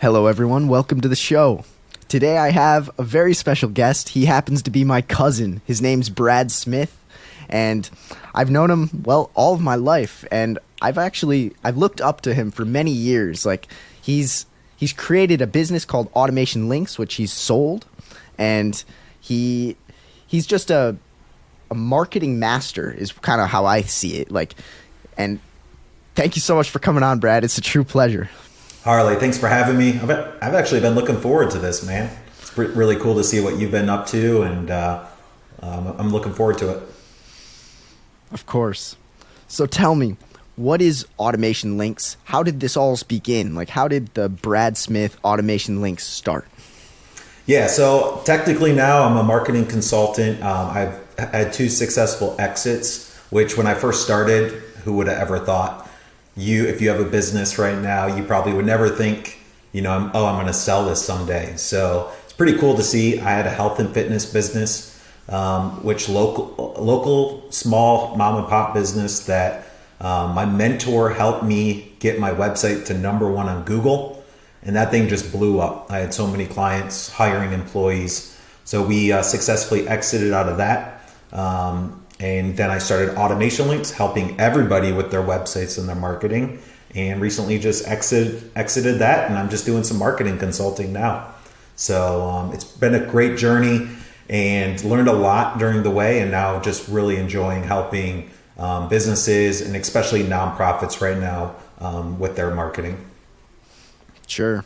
Hello, everyone. Welcome to the show. Today I have a very special guest. He happens to be my cousin. His name's Brad Smith, and I've known him, well, all of my life, and I've looked up to him for many years. Like, he's created a business called Automation Links, which he's sold, and he's just a marketing master is kind of how I see it. Like, and thank you so much for coming on, Brad. It's a true pleasure. Harley, thanks for having me. I've actually been looking forward to this, man. It's really cool to see what you've been up to, and I'm looking forward to it. Of course. So tell me, what is Automation Links? How did this all begin? Like, how did the Brad Smith Automation Links start? Yeah, so technically now I'm a marketing consultant. I've had 2 successful exits, which when I first started, who would have ever thought? If you have a business right now, you probably would never think, I'm going to sell this someday. So it's pretty cool to see. I had a health and fitness business, which local small mom and pop business that my mentor helped me get my website to #1 on Google. And that thing just blew up. I had so many clients, hiring employees. So we successfully exited out of that. And then I started Automation Links, helping everybody with their websites and their marketing. And recently just exited that, and I'm just doing some marketing consulting now. So it's been a great journey and learned a lot during the way, and now just really enjoying helping businesses and especially nonprofits right now with their marketing. Sure.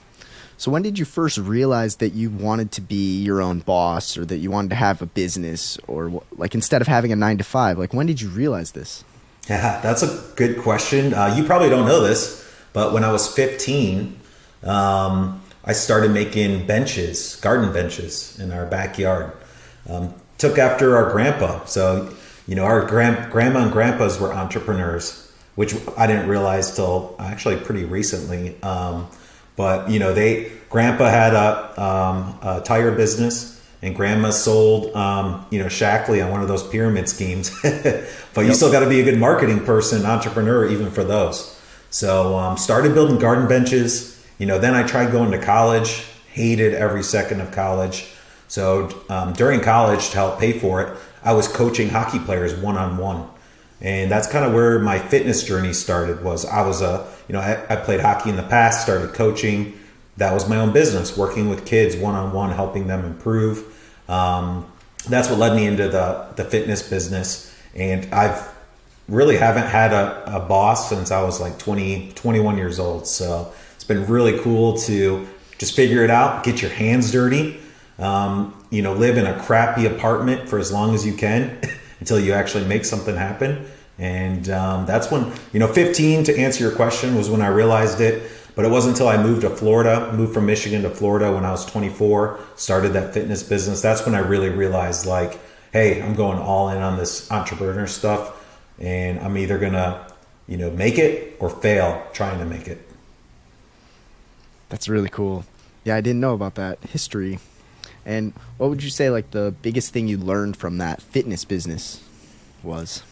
So when did you first realize that you wanted to be your own boss, or that you wanted to have a business, or like instead of having a 9-to-5? Like, when did you realize this? Yeah, that's a good question. You probably don't know this, but when I was 15, I started making benches, garden benches in our backyard. Took after our grandpa. So, our grandma and grandpas were entrepreneurs, which I didn't realize till actually pretty recently. But grandpa had a tire business, and grandma sold Shackley on one of those pyramid schemes. But you still got to be a good marketing person, entrepreneur, even for those. So started building garden benches. Then I tried going to college. Hated every second of college. So during college, to help pay for it, I was coaching hockey players one-on-one. And that's kind of where my fitness journey started. I played hockey in the past, started coaching. That was my own business, working with kids one-on-one, helping them improve. That's what led me into the fitness business. And I've really haven't had a boss since I was like 21 years old. So it's been really cool to just figure it out, get your hands dirty, live in a crappy apartment for as long as you can until you actually make something happen. And that's when, 15, to answer your question, was when I realized it. But it wasn't until I moved from Michigan to Florida when I was 24, started that fitness business. That's when I really realized, like, hey, I'm going all in on this entrepreneur stuff, and I'm either going to, make it or fail trying to make it. That's really cool. Yeah, I didn't know about that history. And what would you say, like, the biggest thing you learned from that fitness business was?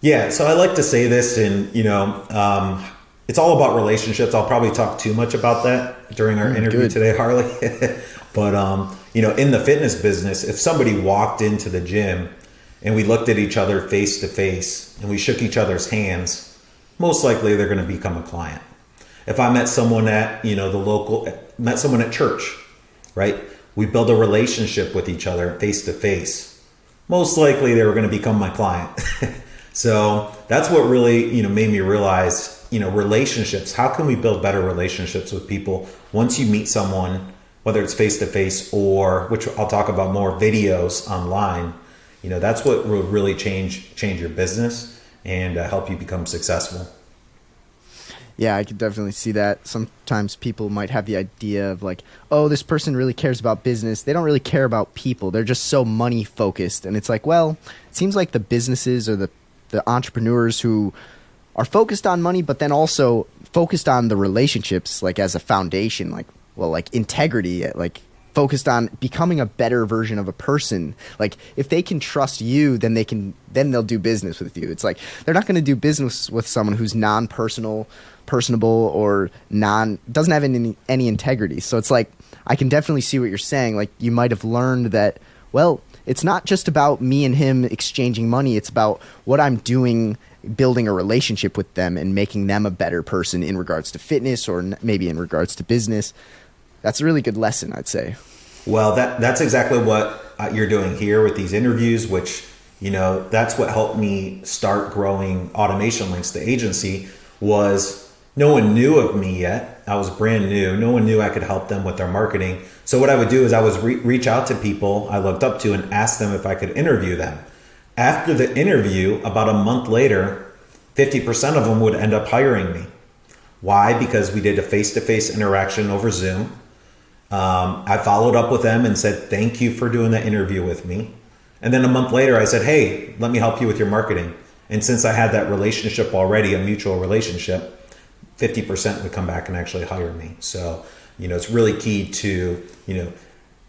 Yeah, so I like to say this, and, it's all about relationships. I'll probably talk too much about that during our interview today, Harley. But, in the fitness business, if somebody walked into the gym and we looked at each other face to face and we shook each other's hands, most likely they're going to become a client. If I met someone at, met someone at church, right? We build a relationship with each other face to face. Most likely they were going to become my client. So that's what really, made me realize, relationships. How can we build better relationships with people once you meet someone, whether it's face to face or, which I'll talk about more, videos online? That's what will really change your business and help you become successful. Yeah, I could definitely see that. Sometimes people might have the idea of like, oh, this person really cares about business. They don't really care about people. They're just so money focused. And it's like, well, it seems like the businesses or the entrepreneurs who are focused on money, but then also focused on the relationships, like as a foundation, like integrity, like focused on becoming a better version of a person. Like if they can trust you, then they'll do business with you. It's like they're not going to do business with someone who's personable or doesn't have any integrity. So it's like I can definitely see what you're saying. Like you might have learned that, well, it's not just about me and him exchanging money. It's about what I'm doing, building a relationship with them and making them a better person in regards to fitness or maybe in regards to business. That's a really good lesson, I'd say. Well, that's exactly what you're doing here with these interviews, which, that's what helped me start growing Automation Links, the agency, was no one knew of me yet. I was brand new. No one knew I could help them with their marketing. So what I would do is I would reach out to people I looked up to and ask them if I could interview them. After the interview, about a month later, 50% of them would end up hiring me. Why? Because we did a face-to-face interaction over Zoom. I followed up with them and said, thank you for doing the interview with me. And then a month later, I said, hey, let me help you with your marketing. And since I had that relationship already, a mutual relationship, 50% would come back and actually hire me. So, it's really key to,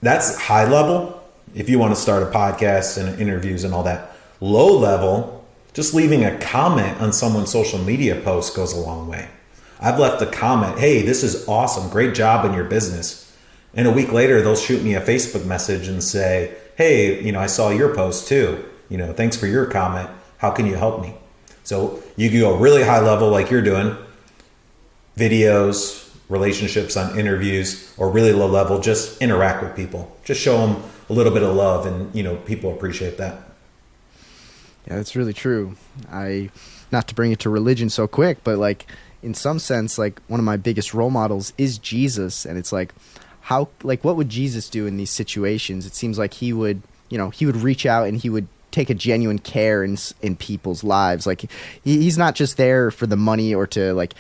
that's high level. If you want to start a podcast and interviews and all that. Low level, just leaving a comment on someone's social media post goes a long way. I've left a comment, hey, this is awesome. Great job in your business. And a week later, they'll shoot me a Facebook message and say, hey, I saw your post too. Thanks for your comment. How can you help me? So you can go really high level like you're doing, videos, relationships on interviews, or really low level, just interact with people. Just show them a little bit of love and, people appreciate that. Yeah, that's really true. Not to bring it to religion so quick, but like in some sense, like one of my biggest role models is Jesus. And it's like, what would Jesus do in these situations? It seems like he would reach out and he would take a genuine care in people's lives. Like he's not just there for the money or to like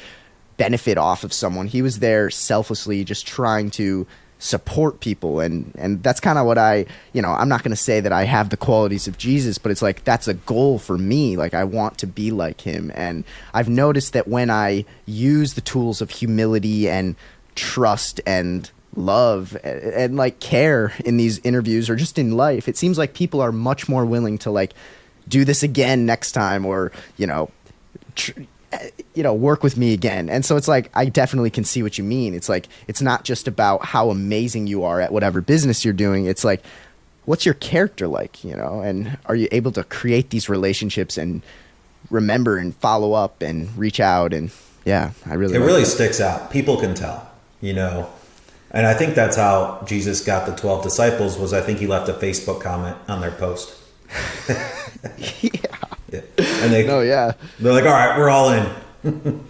benefit off of someone. He was there selflessly, just trying to support people. And that's kind of what I'm not going to say that I have the qualities of Jesus, but it's like, that's a goal for me. Like I want to be like him. And I've noticed that when I use the tools of humility and trust and love and like care in these interviews or just in life, it seems like people are much more willing to like do this again next time or work with me again. And so it's like I definitely can see what you mean. It's like it's not just about how amazing you are at whatever business you're doing. It's like what's your character like, and are you able to create these relationships and remember and follow up and reach out? And yeah, it really sticks out. People can tell, And I think that's how Jesus got the 12 disciples was I think he left a Facebook comment on their post. Yeah. And they're like, all right, we're all in.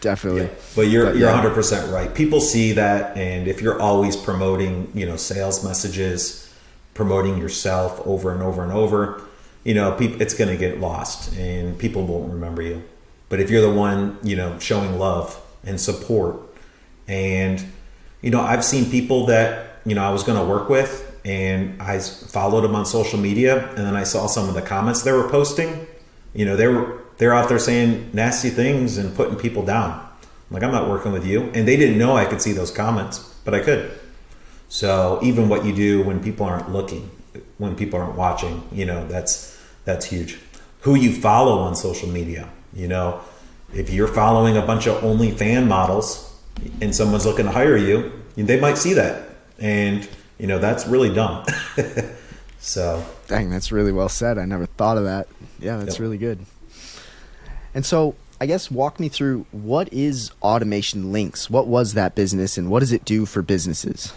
Definitely. Yeah. But you're 100% right. People see that. And if you're always promoting, sales messages, promoting yourself over and over and over, it's going to get lost and people won't remember you. But if you're the one, showing love and support and I've seen people that, I was going to work with and I followed them on social media and then I saw some of the comments they were posting. They're out there saying nasty things and putting people down. I'm like, I'm not working with you. And they didn't know I could see those comments, but I could. So even what you do when people aren't looking, when people aren't watching, that's huge. Who you follow on social media, if you're following a bunch of OnlyFans models, and someone's looking to hire you, they might see that. And, that's really dumb. So. Dang, that's really well said. I never thought of that. Yeah, that's really good. And so I guess walk me through what is Automation Links? What was that business and what does it do for businesses?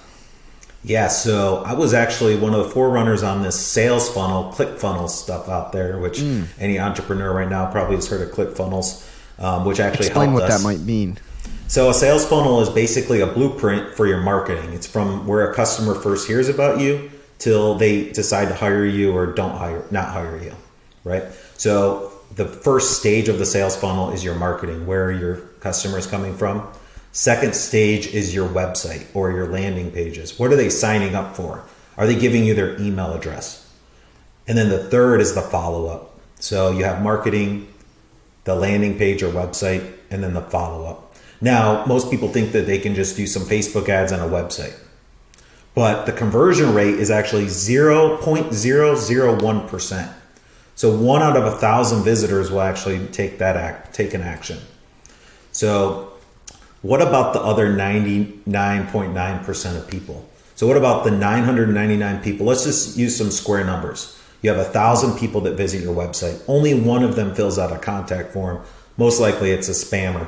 Yeah, so I was actually one of the forerunners on this sales funnel, ClickFunnels stuff out there, which any entrepreneur right now probably has heard of ClickFunnels, which actually Explain helped what us. that might mean. So a sales funnel is basically a blueprint for your marketing. It's from where a customer first hears about you till they decide to hire you or not hire you, right? So the first stage of the sales funnel is your marketing, where your customer is coming from. Second stage is your website or your landing pages. What are they signing up for? Are they giving you their email address? And then the third is the follow-up. So you have marketing, the landing page or website, and then the follow-up. Now, most people think that they can just do some Facebook ads on a website. but the conversion rate is actually 0.001%. So 1 out of 1,000 visitors will actually take an action. So what about the other 99.9% of people? So what about the 999 people? Let's just use some square numbers. You have 1,000 people that visit your website. Only one of them fills out a contact form. Most likely it's a spammer,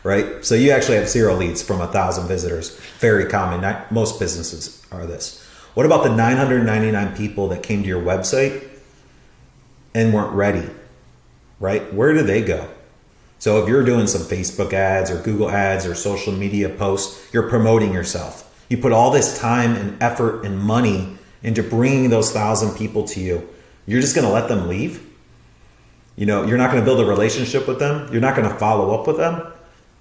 right? So you actually have 0 leads from 1,000 visitors. Very common. Most businesses are this. What about the 999 people that came to your website and weren't ready, right? Where do they go? So if you're doing some Facebook ads or Google ads or social media posts, you're promoting yourself. You put all this time and effort and money into bringing those 1,000 people to you. You're just going to let them leave? You're not going to build a relationship with them. You're not going to follow up with them.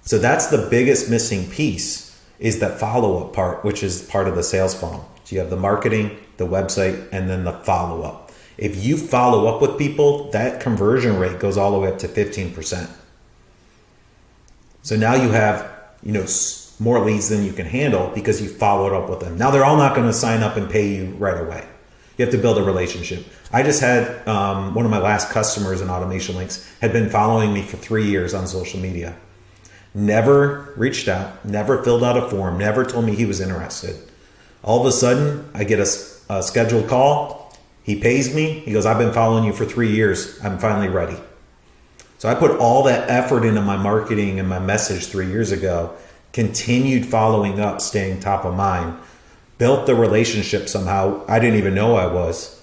So that's the biggest missing piece, is that follow-up part, which is part of the sales funnel. So you have the marketing, the website, and then the follow-up. If you follow up with people, that conversion rate goes all the way up to 15%. So now you have, more leads than you can handle because you followed up with them. Now they're all not going to sign up and pay you right away. You have to build a relationship. I just had one of my last customers in Automation Links had been following me for 3 years on social media. Never reached out, never filled out a form, never told me he was interested. All of a sudden, I get a scheduled call. He pays me. He goes, I've been following you for 3 years. I'm finally ready. So I put all that effort into my marketing and my message 3 years ago, continued following up, staying top of mind, built the relationship somehow. I didn't even know I was.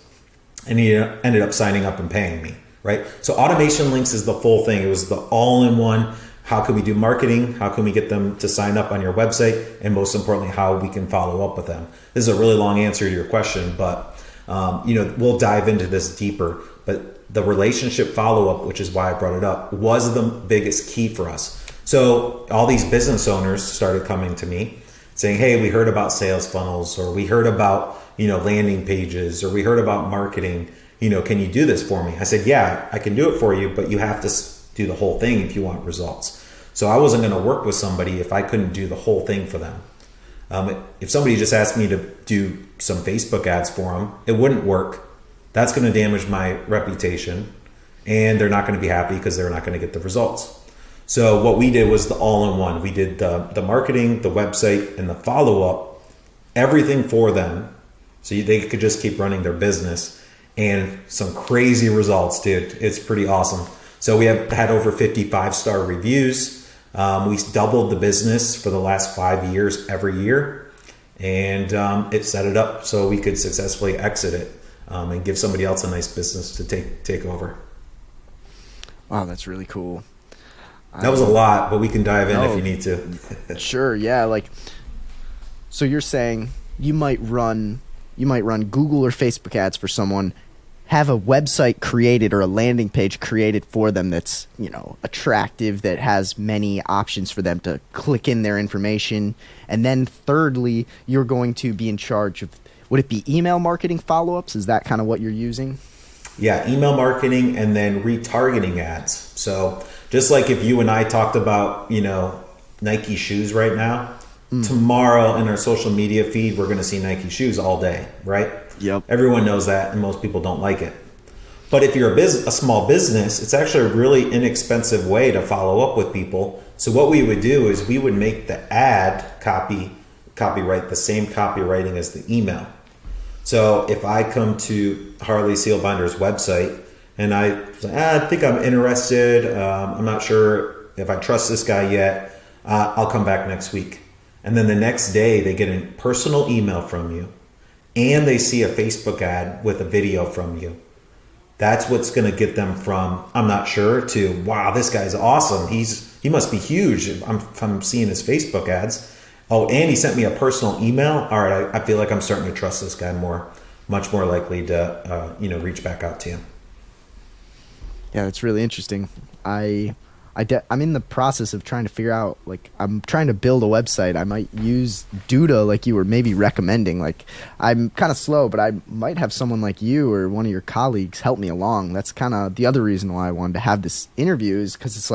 And he ended up signing up and paying me, right? So Automation Links is the full thing. It was the all-in-one. How can we do marketing? How can we get them to sign up on your website? And most importantly, how we can follow up with them. This is a really long answer to your question, but we'll dive into this deeper. But the relationship follow-up, which is why I brought it up, was the biggest key for us. So all these business owners started coming to me saying, hey, we heard about sales funnels, or we heard about, landing pages, or we heard about marketing. Can you do this for me? I said, yeah, I can do it for you, but you have to do the whole thing if you want results. So I wasn't going to work with somebody if I couldn't do the whole thing for them. If somebody just asked me to do some Facebook ads for them, it wouldn't work. That's going to damage my reputation, and they're not going to be happy because they're not going to get the results. So what we did was the all-in-one. We did the marketing, the website, and the follow-up, everything for them, so they could just keep running their business. And some crazy results, dude. It's pretty awesome. So we have had over 50 5-star reviews. We doubled the business for the last 5 years every year, and it set it up so we could successfully exit it and give somebody else a nice business to take over. Wow, that's really cool. That was a lot, but we can dive in if you need to. Sure, yeah. So you're saying you might run Google or Facebook ads for someone, have a website created or a landing page created for them that's, attractive, that has many options for them to click in their information. And then thirdly, you're going to be in charge of, would it be email marketing follow-ups? Is that kind of what you're using? Yeah, email marketing and then retargeting ads. So just like if you and I talked about, Nike shoes right now, tomorrow in our social media feed, we're going to see Nike shoes all day, right? Yep. Everyone knows that, and most people don't like it. But if you're a small business, it's actually a really inexpensive way to follow up with people. So what we would do is we would make the ad copyright the same copywriting as the email. So if I come to Harley Seelbinder's website and I think I'm interested, I'm not sure if I trust this guy yet, I'll come back next week. And then the next day they get a personal email from you and they see a Facebook ad with a video from you. That's what's going to get them from I'm not sure to wow, this guy's awesome. He must be huge if I'm seeing his Facebook ads. Oh, and he sent me a personal email. All right, I feel like I'm starting to trust this guy more, much more likely to reach back out to him. Yeah, that's really interesting. I'm in the process of trying to figure out, I'm trying to build a website. I might use Duda like you were maybe recommending. I'm kind of slow, but I might have someone like you or one of your colleagues help me along. That's kind of the other reason why I wanted to have this interview, is because it's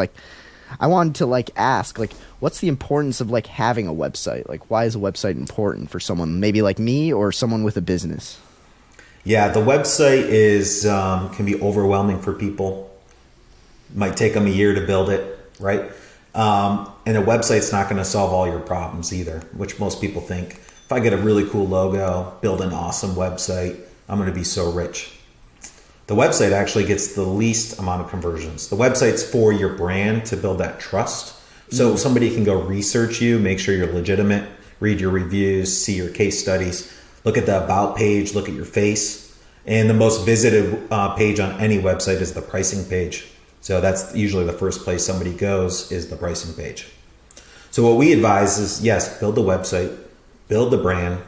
I wanted to like ask, like, what's the importance of like having a website? Like, why is a website important for someone maybe like me or someone with a business? Yeah, the website is can be overwhelming for people. Might take them a year to build it, right? And a website's not going to solve all your problems either, which most people think. If I get a really cool logo, build an awesome website, I'm going to be so rich. The website actually gets the least amount of conversions. The website's for your brand to build that trust. So somebody can go research you, make sure you're legitimate, read your reviews, see your case studies, look at the about page, look at your face. And the most visited page on any website is the pricing page. So that's usually the first place somebody goes is the pricing page. So what we advise is, yes, build the website, build the brand,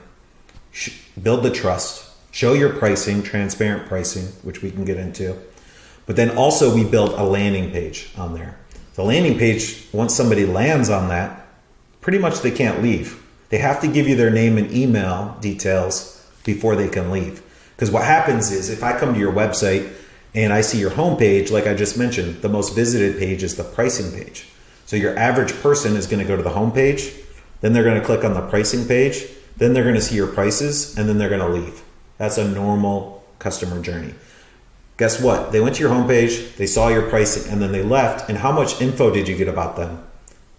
build the trust, show your pricing, transparent pricing, which we can get into. But then also we build a landing page on there. The landing page, once somebody lands on that, pretty much they can't leave. They have to give you their name and email details before they can leave. Because what happens is if I come to your website and I see your homepage, like I just mentioned, the most visited page is the pricing page. So your average person is going to go to the homepage, then they're going to click on the pricing page, then they're going to see your prices, and then they're going to leave. That's a normal customer journey. Guess what? They went to your homepage, they saw your pricing, and then they left. And how much info did you get about them?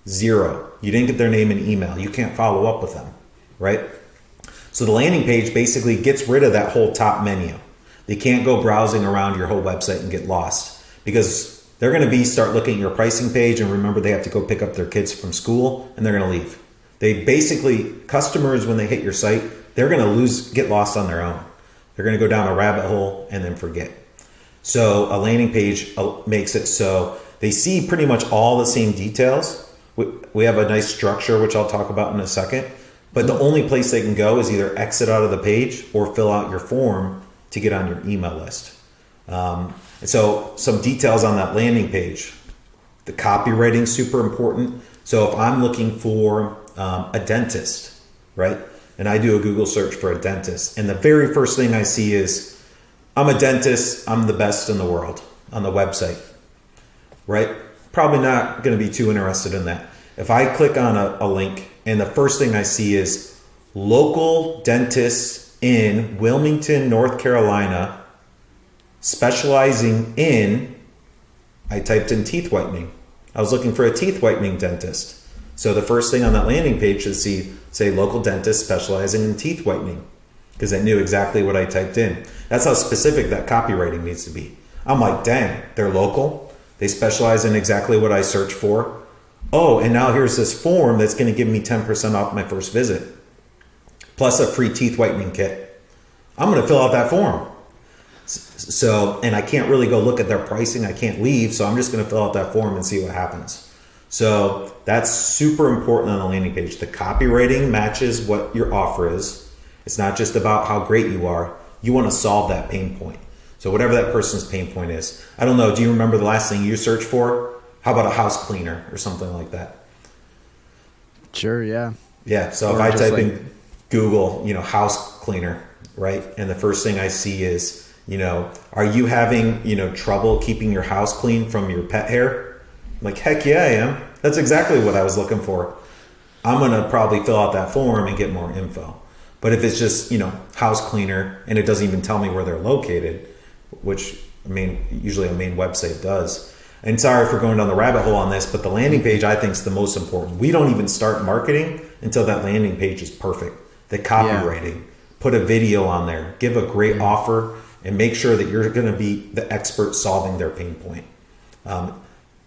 Zero. You didn't get their name and email. You can't follow up with them, right? So the landing page basically gets rid of that whole top menu. They can't go browsing around your whole website and get lost because they're going to start looking at your pricing page and remember they have to go pick up their kids from school and they're going to leave. They basically, customers, when they hit your site, they're going to get lost on their own. They're going to go down a rabbit hole and then forget. So a landing page makes it so they see pretty much all the same details. We have a nice structure, which I'll talk about in a second. But the only place they can go is either exit out of the page or fill out your form to get on your email list. And so some details on that landing page. The copywriting is super important. So if I'm looking for a dentist, right? And I do a Google search for a dentist. And the very first thing I see is, I'm a dentist, I'm the best in the world on the website, right? Probably not going to be too interested in that. If I click on a link and the first thing I see is local dentists in Wilmington, North Carolina, specializing in, I typed in teeth whitening. I was looking for a teeth whitening dentist. So the first thing on that landing page should say local dentist specializing in teeth whitening, because I knew exactly what I typed in. That's how specific that copywriting needs to be. I'm like, dang, they're local. They specialize in exactly what I search for. Oh, and now here's this form that's going to give me 10% off my first visit, plus a free teeth whitening kit. I'm going to fill out that form. So, and I can't really go look at their pricing. I can't leave. So I'm just going to fill out that form and see what happens. So that's super important on the landing page. The copywriting matches what your offer is. It's not just about how great you are. You want to solve that pain point. So whatever that person's pain point is. I don't know. Do you remember the last thing you searched for? How about a house cleaner or something like that? Sure, yeah. Yeah. So if I type in Google, house cleaner, right? And the first thing I see is, are you having, trouble keeping your house clean from your pet hair? I'm like, heck yeah, I am. That's exactly what I was looking for. I'm going to probably fill out that form and get more info. But if it's just, house cleaner and it doesn't even tell me where they're located, which usually a main website does. And sorry for going down the rabbit hole on this, but the landing page I think is the most important. We don't even start marketing until that landing page is perfect. The copywriting, put a video on there, give a great offer, and make sure that you're going to be the expert solving their pain point.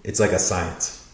It's like a science.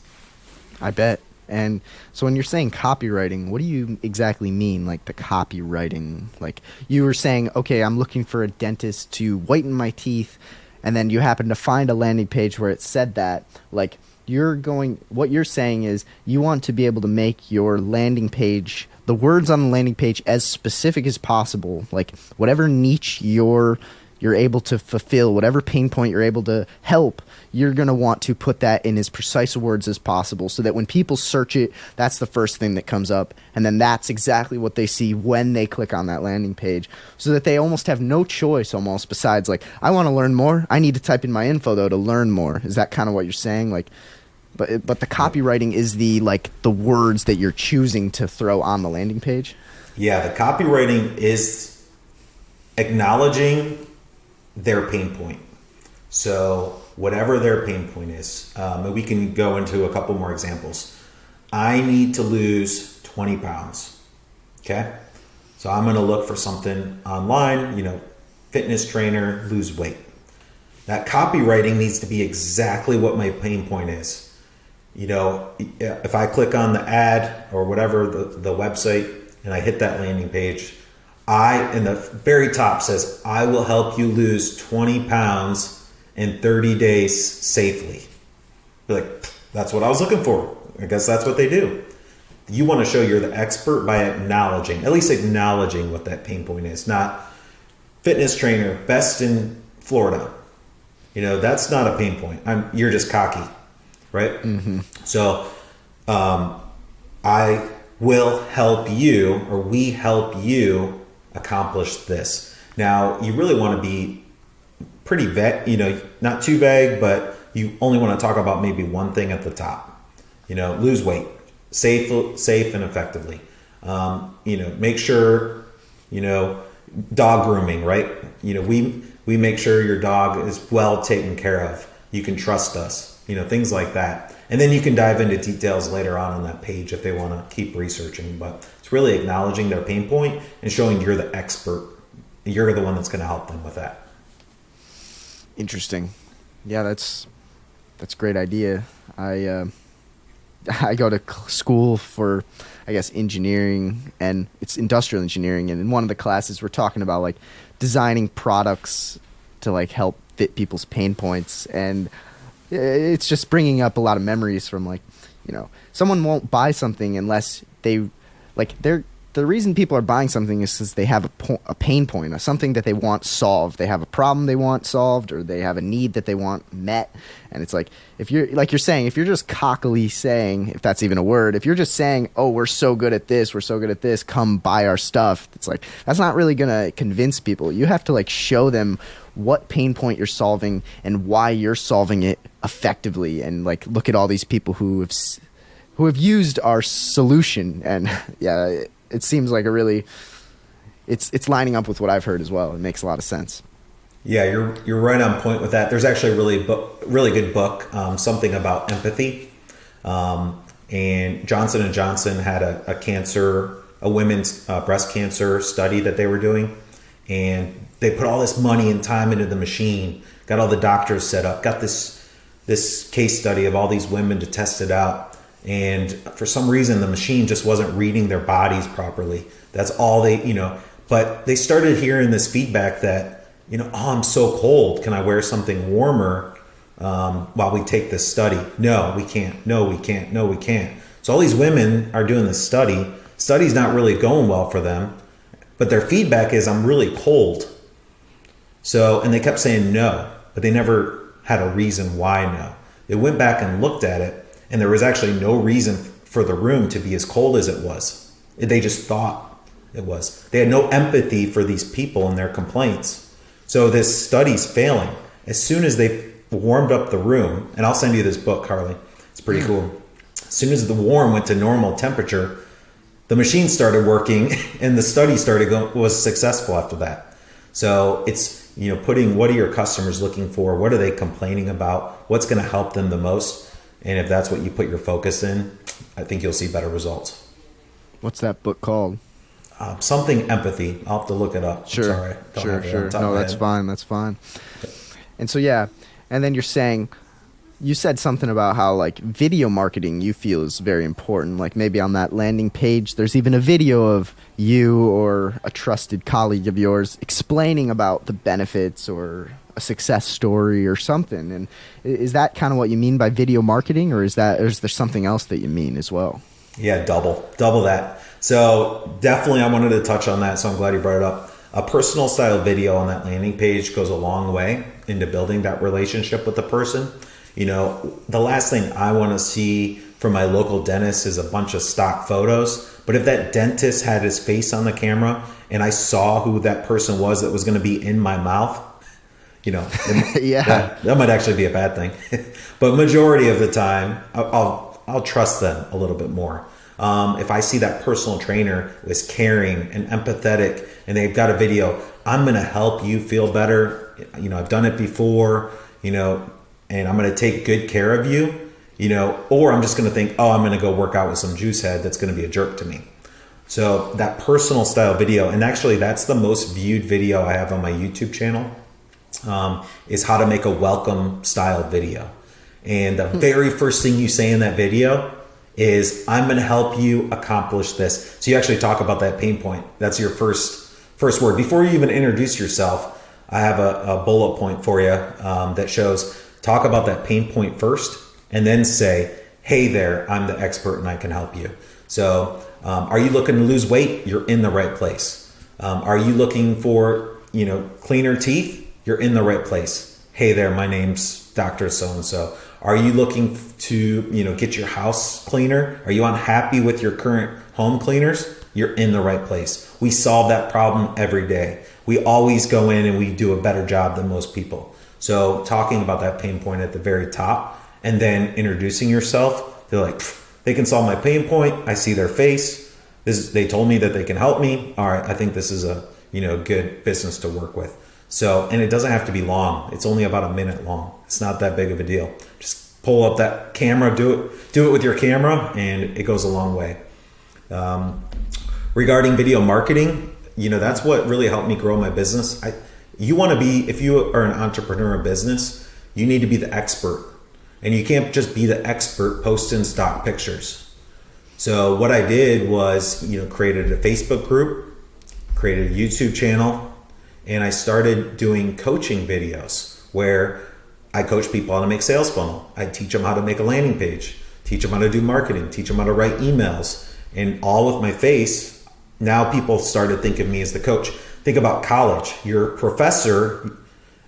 I bet. And so when you're saying copywriting, what do you exactly mean, like the copywriting? Like you were saying, okay, I'm looking for a dentist to whiten my teeth, and then you happen to find a landing page where it said that. Like what you're saying is you want to be able to make your landing page, the words on the landing page, as specific as possible. Like whatever niche you're able to fulfill, whatever pain point you're able to help, you're going to want to put that in as precise words as possible so that when people search it, that's the first thing that comes up. And then that's exactly what they see when they click on that landing page, so that they almost have no choice almost besides like, I want to learn more. I need to type in my info though to learn more. Is that kind of what you're saying? Like, But the copywriting is the words that you're choosing to throw on the landing page. Yeah, the copywriting is acknowledging their pain point. So whatever their pain point is, and we can go into a couple more examples. I need to lose 20 pounds. Okay. So I'm going to look for something online, fitness trainer, lose weight. That copywriting needs to be exactly what my pain point is. If I click on the ad or whatever, the website, and I hit that landing page, in the very top says, I will help you lose 20 pounds in 30 days safely. You're like, that's what I was looking for. I guess that's what they do. You want to show you're the expert by at least acknowledging what that pain point is. Not fitness trainer, best in Florida. That's not a pain point. You're just cocky, right? Mm-hmm. So I will help you, or we help you accomplish this. Now, you really want to be pretty vague, not too vague, but you only want to talk about maybe one thing at the top. Lose weight, safe and effectively. Make sure, dog grooming, right? We make sure your dog is well taken care of. You can trust us, things like that. And then you can dive into details later on that page if they want to keep researching. But it's really acknowledging their pain point and showing you're the expert. You're the one that's going to help them with that. Interesting. Yeah, that's a great idea. I go to school for, I guess, engineering, and it's industrial engineering. And in one of the classes, we're talking about designing products to help fit people's pain points. And it's just bringing up a lot of memories from someone won't buy something unless they the reason people are buying something is because they have a pain point, something that they want solved. They have a problem they want solved, or they have a need that they want met. And it's if you're saying, if you're just cockily saying, if that's even a word, if you're just saying, oh, we're so good at this, come buy our stuff. It's that's not really going to convince people. You have to show them what pain point you're solving and why you're solving it effectively. And look at all these people who have used our solution. And yeah, it seems like it's lining up with what I've heard as well. It makes a lot of sense. Yeah, you're right on point with that. There's actually a really good book, something about empathy. And Johnson & Johnson had a women's breast cancer study that they were doing. And they put all this money and time into the machine, got all the doctors set up, got this case study of all these women to test it out. And for some reason, the machine just wasn't reading their bodies properly. That's all but they started hearing this feedback that, oh, I'm so cold. Can I wear something warmer while we take this study? No, we can't. No, we can't. No, we can't. So all these women are doing this study. Study's not really going well for them, but their feedback is, I'm really cold. So, and they kept saying no, but they never had a reason why no. They went back and looked at it, and there was actually no reason for the room to be as cold as it was. They just thought it was. They had no empathy for these people and their complaints. So this study's failing. As soon as they warmed up the room, and I'll send you this book, Harley. It's pretty cool. As soon as the warm went to normal temperature, the machine started working, and the study was successful after that. So it's, putting, what are your customers looking for? What are they complaining about? What's going to help them the most? And if that's what you put your focus in, I think you'll see better results. What's that book called? Something empathy. I'll have to look it up. Sure. Sure. No, that's fine. And so, yeah. And then you said something about how video marketing you feel is very important. Maybe on that landing page, there's even a video of you or a trusted colleague of yours explaining about the benefits or a success story or something. And is that kind of what you mean by video marketing, or is there something else that you mean as well? Yeah, double that. So definitely I wanted to touch on that. So I'm glad you brought it up. A personal style video on that landing page goes a long way into building that relationship with the person. The last thing I want to see from my local dentist is a bunch of stock photos. But if that dentist had his face on the camera and I saw who that person was that was going to be in my mouth, Yeah. that might actually be a bad thing. But majority of the time, I'll trust them a little bit more. If I see that personal trainer is caring and empathetic and they've got a video, I'm going to help you feel better. I've done it before, and I'm going to take good care of you, or I'm just going to think, I'm going to go work out with some juice head that's going to be a jerk to me. So that personal style video, and actually that's the most viewed video I have on my YouTube channel, is how to make a welcome style video. And the very first thing you say in that video is, I'm going to help you accomplish this. So you actually talk about that pain point. That's your first word. Before you even introduce yourself, I have a bullet point for you that shows, talk about that pain point first, and then say, hey there, I'm the expert and I can help you. So are you looking to lose weight? You're in the right place. Are you looking for, cleaner teeth? You're in the right place. Hey there, my name's Dr. So-and-so. Are you looking to, get your house cleaner? Are you unhappy with your current home cleaners? You're in the right place. We solve that problem every day. We always go in and we do a better job than most people. So talking about that pain point at the very top and then introducing yourself, they're like, they can solve my pain point. I see their face. They told me that they can help me. All right, I think this is a good business to work with. So, and it doesn't have to be long. It's only about a minute long. It's not that big of a deal. Just pull up that camera, do it with your camera, and it goes a long way. Regarding video marketing, that's what really helped me grow my business. If you are an entrepreneur in business, you need to be the expert. And you can't just be the expert posting stock pictures. So what I did was, created a Facebook group, created a YouTube channel, and I started doing coaching videos where I coach people how to make sales funnel. I teach them how to make a landing page, teach them how to do marketing, teach them how to write emails, and all with my face. Now people started thinking of me as the coach. Think about college. Your professor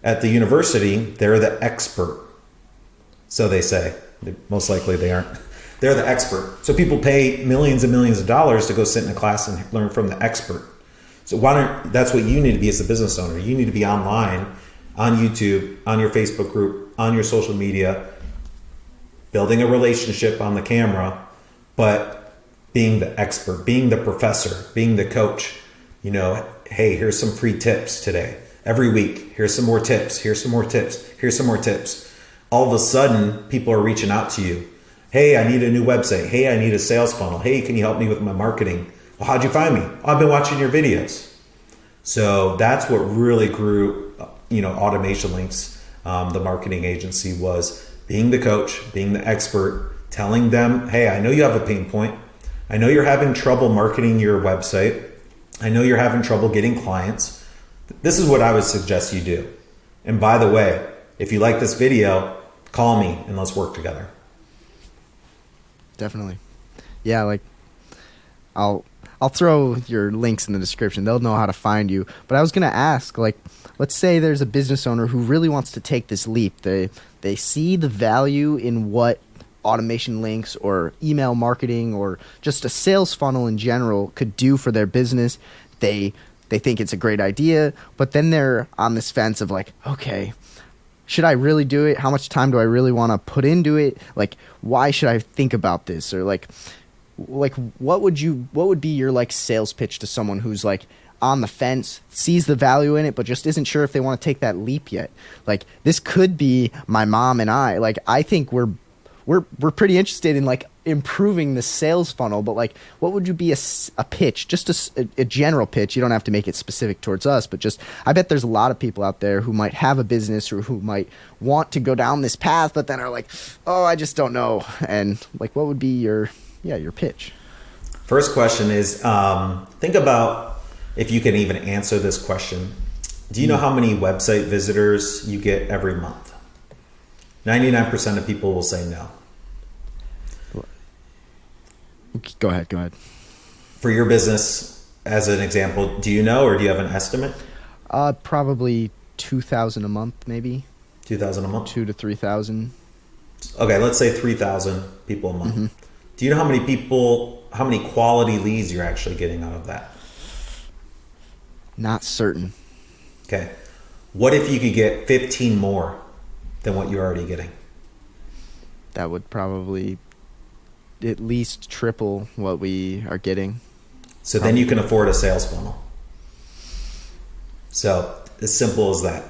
at the university, they're the expert. So they say. Most likely they aren't. They're the expert. So people pay millions and millions of dollars to go sit in a class and learn from the expert. So that's what you need to be as a business owner. You need to be online, on YouTube, on your Facebook group, on your social media, building a relationship on the camera, but being the expert, being the professor, being the coach. Hey, here's some free tips today. Every week, here's some more tips, here's some more tips, here's some more tips. All of a sudden, people are reaching out to you. Hey, I need a new website. Hey, I need a sales funnel. Hey, can you help me with my marketing? Well, how'd you find me? I've been watching your videos. So that's what really grew, Automation Links, the marketing agency, was being the coach, being the expert, telling them, hey, I know you have a pain point. I know you're having trouble marketing your website. I know you're having trouble getting clients. This is what I would suggest you do. And by the way, if you like this video, call me and let's work together. Definitely. Yeah, I'll throw your links in the description. They'll know how to find you. But I was going to ask, let's say there's a business owner who really wants to take this leap. They see the value in what automation links or email marketing or just a sales funnel in general could do for their business. They think it's a great idea, but then they're on this fence of okay, should I really do it? How much time do I really want to put into it? Why should I think about this? Or what would be your sales pitch to someone who's on the fence, sees the value in it, but just isn't sure if they want to take that leap yet? This could be my mom and I. I think we're pretty interested in improving the sales funnel, but what would you be a pitch, just a general pitch? You don't have to make it specific towards us, but just, I bet there's a lot of people out there who might have a business or who might want to go down this path, but then are oh, I just don't know. And what would be your pitch? First question is, think about if you can even answer this question. Do you know how many website visitors you get every month? 99% of people will say no. Go ahead. For your business, as an example, do you know, or do you have an estimate? Probably 2,000 a month, maybe. 2,000 a month? 2,000 to 3,000. Okay, let's say 3,000 people a month. Mm-hmm. Do you know how many quality leads you're actually getting out of that? Not certain. Okay. What if you could get 15 more than what you're already getting? That would probably at least triple what we are getting. So then you can afford a sales funnel. So as simple as that.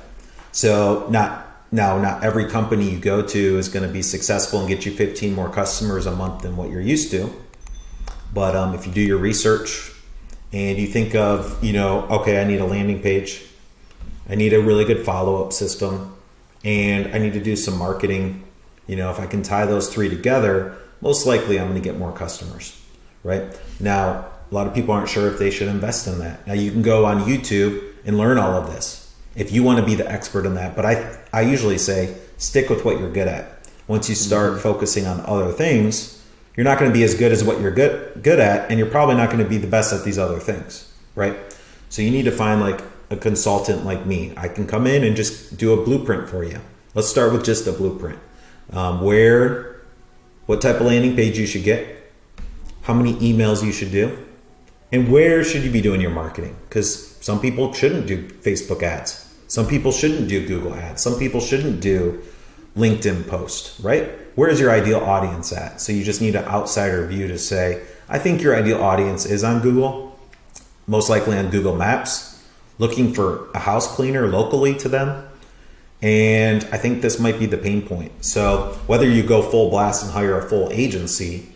So not every company you go to is going to be successful and get you 15 more customers a month than what you're used to. But if you do your research and you think of, okay, I need a landing page, I need a really good follow-up system, and I need to do some marketing. If I can tie those three together, most likely I'm going to get more customers, right? Now, a lot of people aren't sure if they should invest in that. Now, you can go on YouTube and learn all of this if you want to be the expert in that. But I usually say stick with what you're good at. Once you start focusing on other things, you're not going to be as good as what you're good at, and you're probably not going to be the best at these other things, right? So you need to find like a consultant like me. I can come in and just do a blueprint for you. Let's start with just a blueprint. What type of landing page you should get, how many emails you should do, and where should you be doing your marketing? Because some people shouldn't do Facebook ads. Some people shouldn't do Google ads. Some people shouldn't do LinkedIn post, right? Where is your ideal audience at? So you just need an outsider view to say, I think your ideal audience is on Google, most likely on Google Maps, looking for a house cleaner locally to them. And I think this might be the pain point. So whether you go full blast and hire a full agency,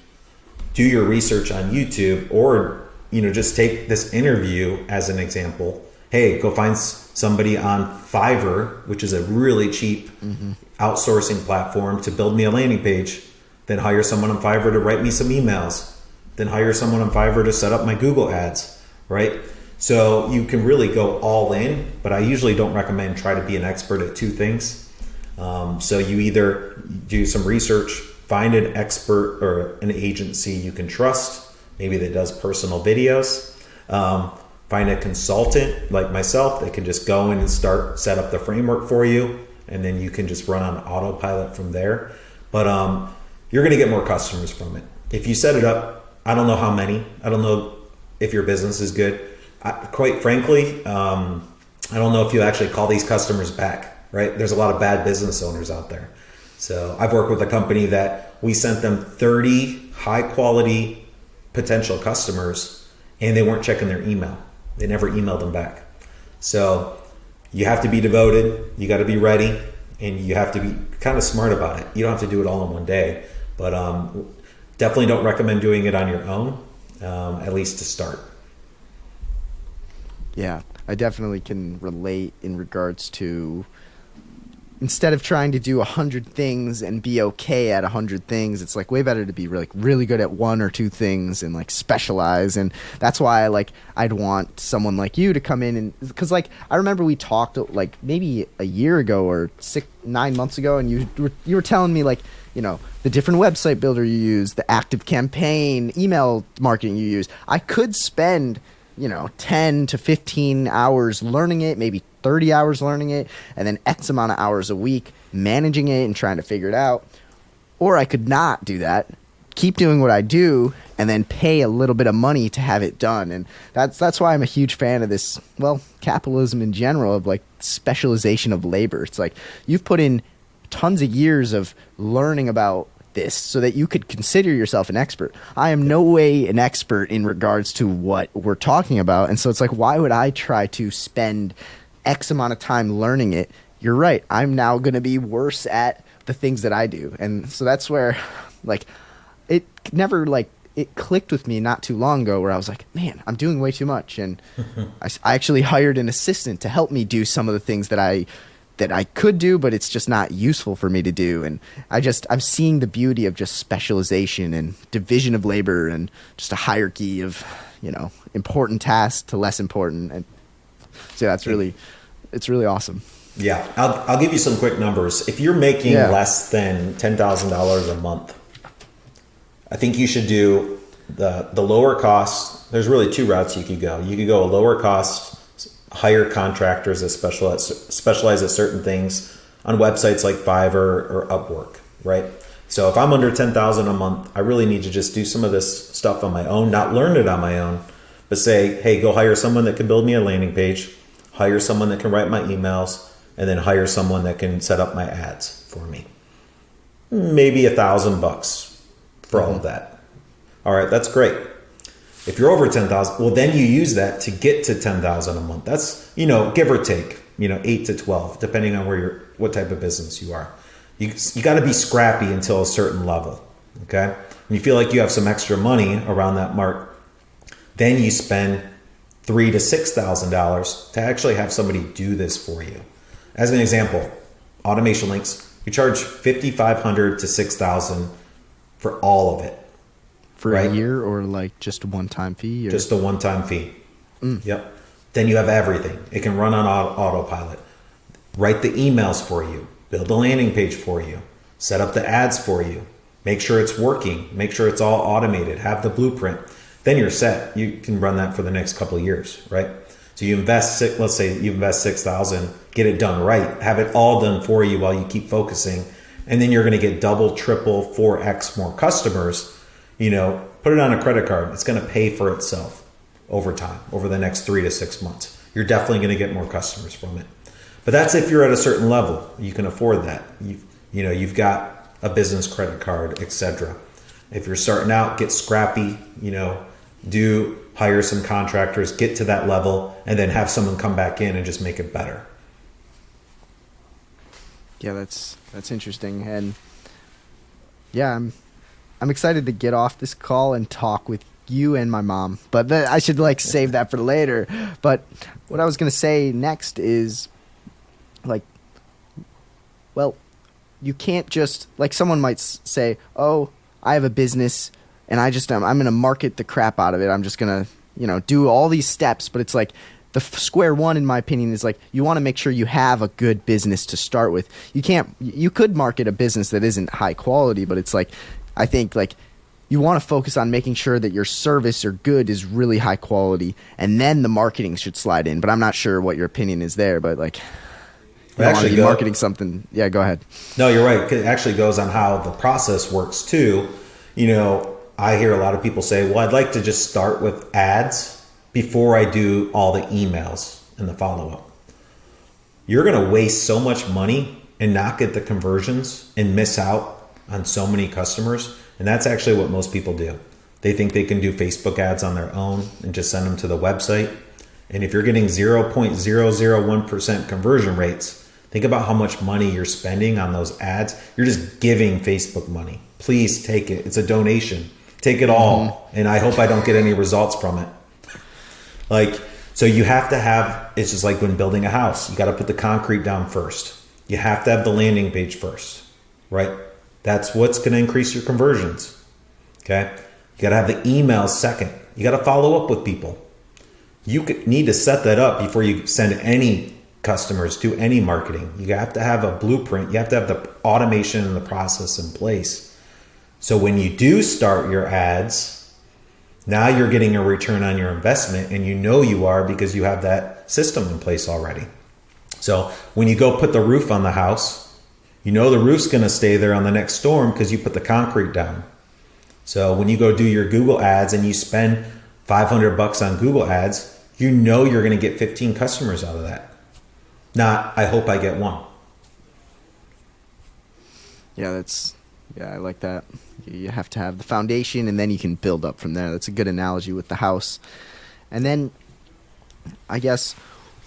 do your research on YouTube, or just take this interview as an example. Hey, go find somebody on Fiverr, which is a really cheap outsourcing platform, to build me a landing page. Then hire someone on Fiverr to write me some emails. Then hire someone on Fiverr to set up my Google ads, right? So you can really go all in, but I usually don't recommend try to be an expert at two things. So you either do some research, find an expert or an agency you can trust, maybe that does personal videos. Find a consultant like myself that can just go in and set up the framework for you, and then you can just run on autopilot from there. But you're going to get more customers from it. If you set it up, I don't know how many. I don't know if your business is good. Quite frankly, I don't know if you actually call these customers back, right? There's a lot of bad business owners out there. So I've worked with a company that we sent them 30 high quality potential customers, and they weren't checking their email. They never emailed them back. So you have to be devoted, you got to be ready, and you have to be kind of smart about it. You don't have to do it all in one day, but definitely don't recommend doing it on your own, at least to start. Yeah, I definitely can relate in regards to, instead of trying to do 100 things and be okay at 100 things, it's like way better to be really good at one or two things and like specialize. And that's why I'd want someone like you to come in, and because I remember we talked like maybe a year ago or 9 months ago, and you were telling me the different website builder you use, the active campaign, email marketing you use. I could spend 10 to 15 hours learning it, maybe 30 hours learning it, and then X amount of hours a week managing it and trying to figure it out. Or I could not do that, keep doing what I do, and then pay a little bit of money to have it done. And that's why I'm a huge fan of this, capitalism in general, of specialization of labor. It's like you've put in tons of years of learning about this so that you could consider yourself an expert. I am no way an expert in regards to what we're talking about. And so it's like, why would I try to spend X amount of time learning it? You're right. I'm now going to be worse at the things that I do. And so that's where it never it clicked with me not too long ago, where I was like, man, I'm doing way too much. And I actually hired an assistant to help me do some of the things that I could do, but it's just not useful for me to do. And I'm seeing the beauty of just specialization and division of labor and just a hierarchy of, important tasks to less important. And so it's really awesome. Yeah. I'll give you some quick numbers. If you're making less than $10,000 a month, I think you should do the lower cost. There's really two routes you could go. You could go a lower cost, hire contractors that specialize at certain things on websites like Fiverr or Upwork, right? So if I'm under 10,000 a month, I really need to just do some of this stuff on my own, not learn it on my own, but say, hey, go hire someone that can build me a landing page, hire someone that can write my emails, and then hire someone that can set up my ads for me. Maybe $1,000 for all of that. All right, that's great. If you're over 10,000, well, then you use that to get to 10,000 a month. That's, give or take, 8 to 12, depending on what type of business you are. You got to be scrappy until a certain level. Okay. When you feel like you have some extra money around that mark, then you spend $3,000 to $6,000 to actually have somebody do this for you. As an example, automation links, we charge $5,500 to $6,000 for all of it. For a year, or like just a one-time fee? Or? Just a one-time fee. Yep. Then you have everything. It can run on autopilot. Write the emails for you. Build a landing page for you. Set up the ads for you. Make sure it's working. Make sure it's all automated. Have the blueprint. Then you're set. You can run that for the next couple of years, right? So you invest, let's say you invest $6,000, get it done right. Have it all done for you while you keep focusing. And then you're going to get double, triple, 4x more customers. Put it on a credit card. It's going to pay for itself over time, over the next 3 to 6 months. You're definitely going to get more customers from it. But that's if you're at a certain level. You can afford that. You've got a business credit card, etc. If you're starting out, get scrappy, hire some contractors, get to that level, and then have someone come back in and just make it better. Yeah, that's interesting. And yeah, I'm excited to get off this call and talk with you and my mom, but I should save that for later. But what I was going to say next is you can't just, someone might say, oh, I have a business and I'm going to market the crap out of it. I'm just going to, do all these steps. But it's the square one, in my opinion, is you want to make sure you have a good business to start with. You could market a business that isn't high quality, but it's I think you want to focus on making sure that your service or good is really high quality, and then the marketing should slide in. But I'm not sure what your opinion is there, but you want to be marketing something. Yeah, go ahead. No, you're right. It actually goes on how the process works too. I hear a lot of people say, well, I'd like to just start with ads before I do all the emails and the follow-up. You're going to waste so much money and not get the conversions and miss out on so many customers. And that's actually what most people do. They think they can do Facebook ads on their own and just send them to the website. And if you're getting 0.001% conversion rates, think about how much money you're spending on those ads. You're just giving Facebook money. Please take it. It's a donation. Take it all. And I hope I don't get any results from it. So you have to have, it's just like when building a house. You got to put the concrete down first. You have to have the landing page first, right? That's what's going to increase your conversions. Okay. You got to have the emails second. You got to follow up with people. You need to set that up before you send any customers, do any marketing. You have to have a blueprint. You have to have the automation and the process in place. So when you do start your ads, now you're getting a return on your investment, and you are because you have that system in place already. So when you go put the roof on the house, the roof's going to stay there on the next storm because you put the concrete down. So when you go do your Google ads and you spend $500 on Google ads, you're going to get 15 customers out of that. Not, I hope I get one. Yeah, I like that. You have to have the foundation, and then you can build up from there. That's a good analogy with the house. And then, I guess,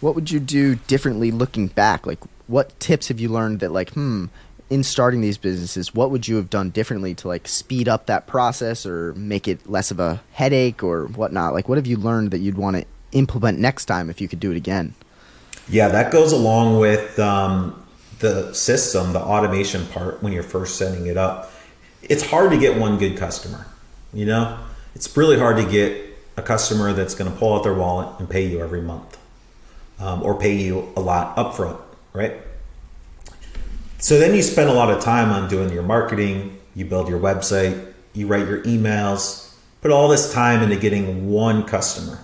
what would you do differently looking back? What tips have you learned that, in starting these businesses, what would you have done differently to speed up that process or make it less of a headache or whatnot? What have you learned that you'd want to implement next time if you could do it again? Yeah, that goes along with the system, the automation part when you're first setting it up. It's hard to get one good customer. It's really hard to get a customer that's going to pull out their wallet and pay you every month, or pay you a lot upfront, right? So then you spend a lot of time on doing your marketing, you build your website, you write your emails, put all this time into getting one customer.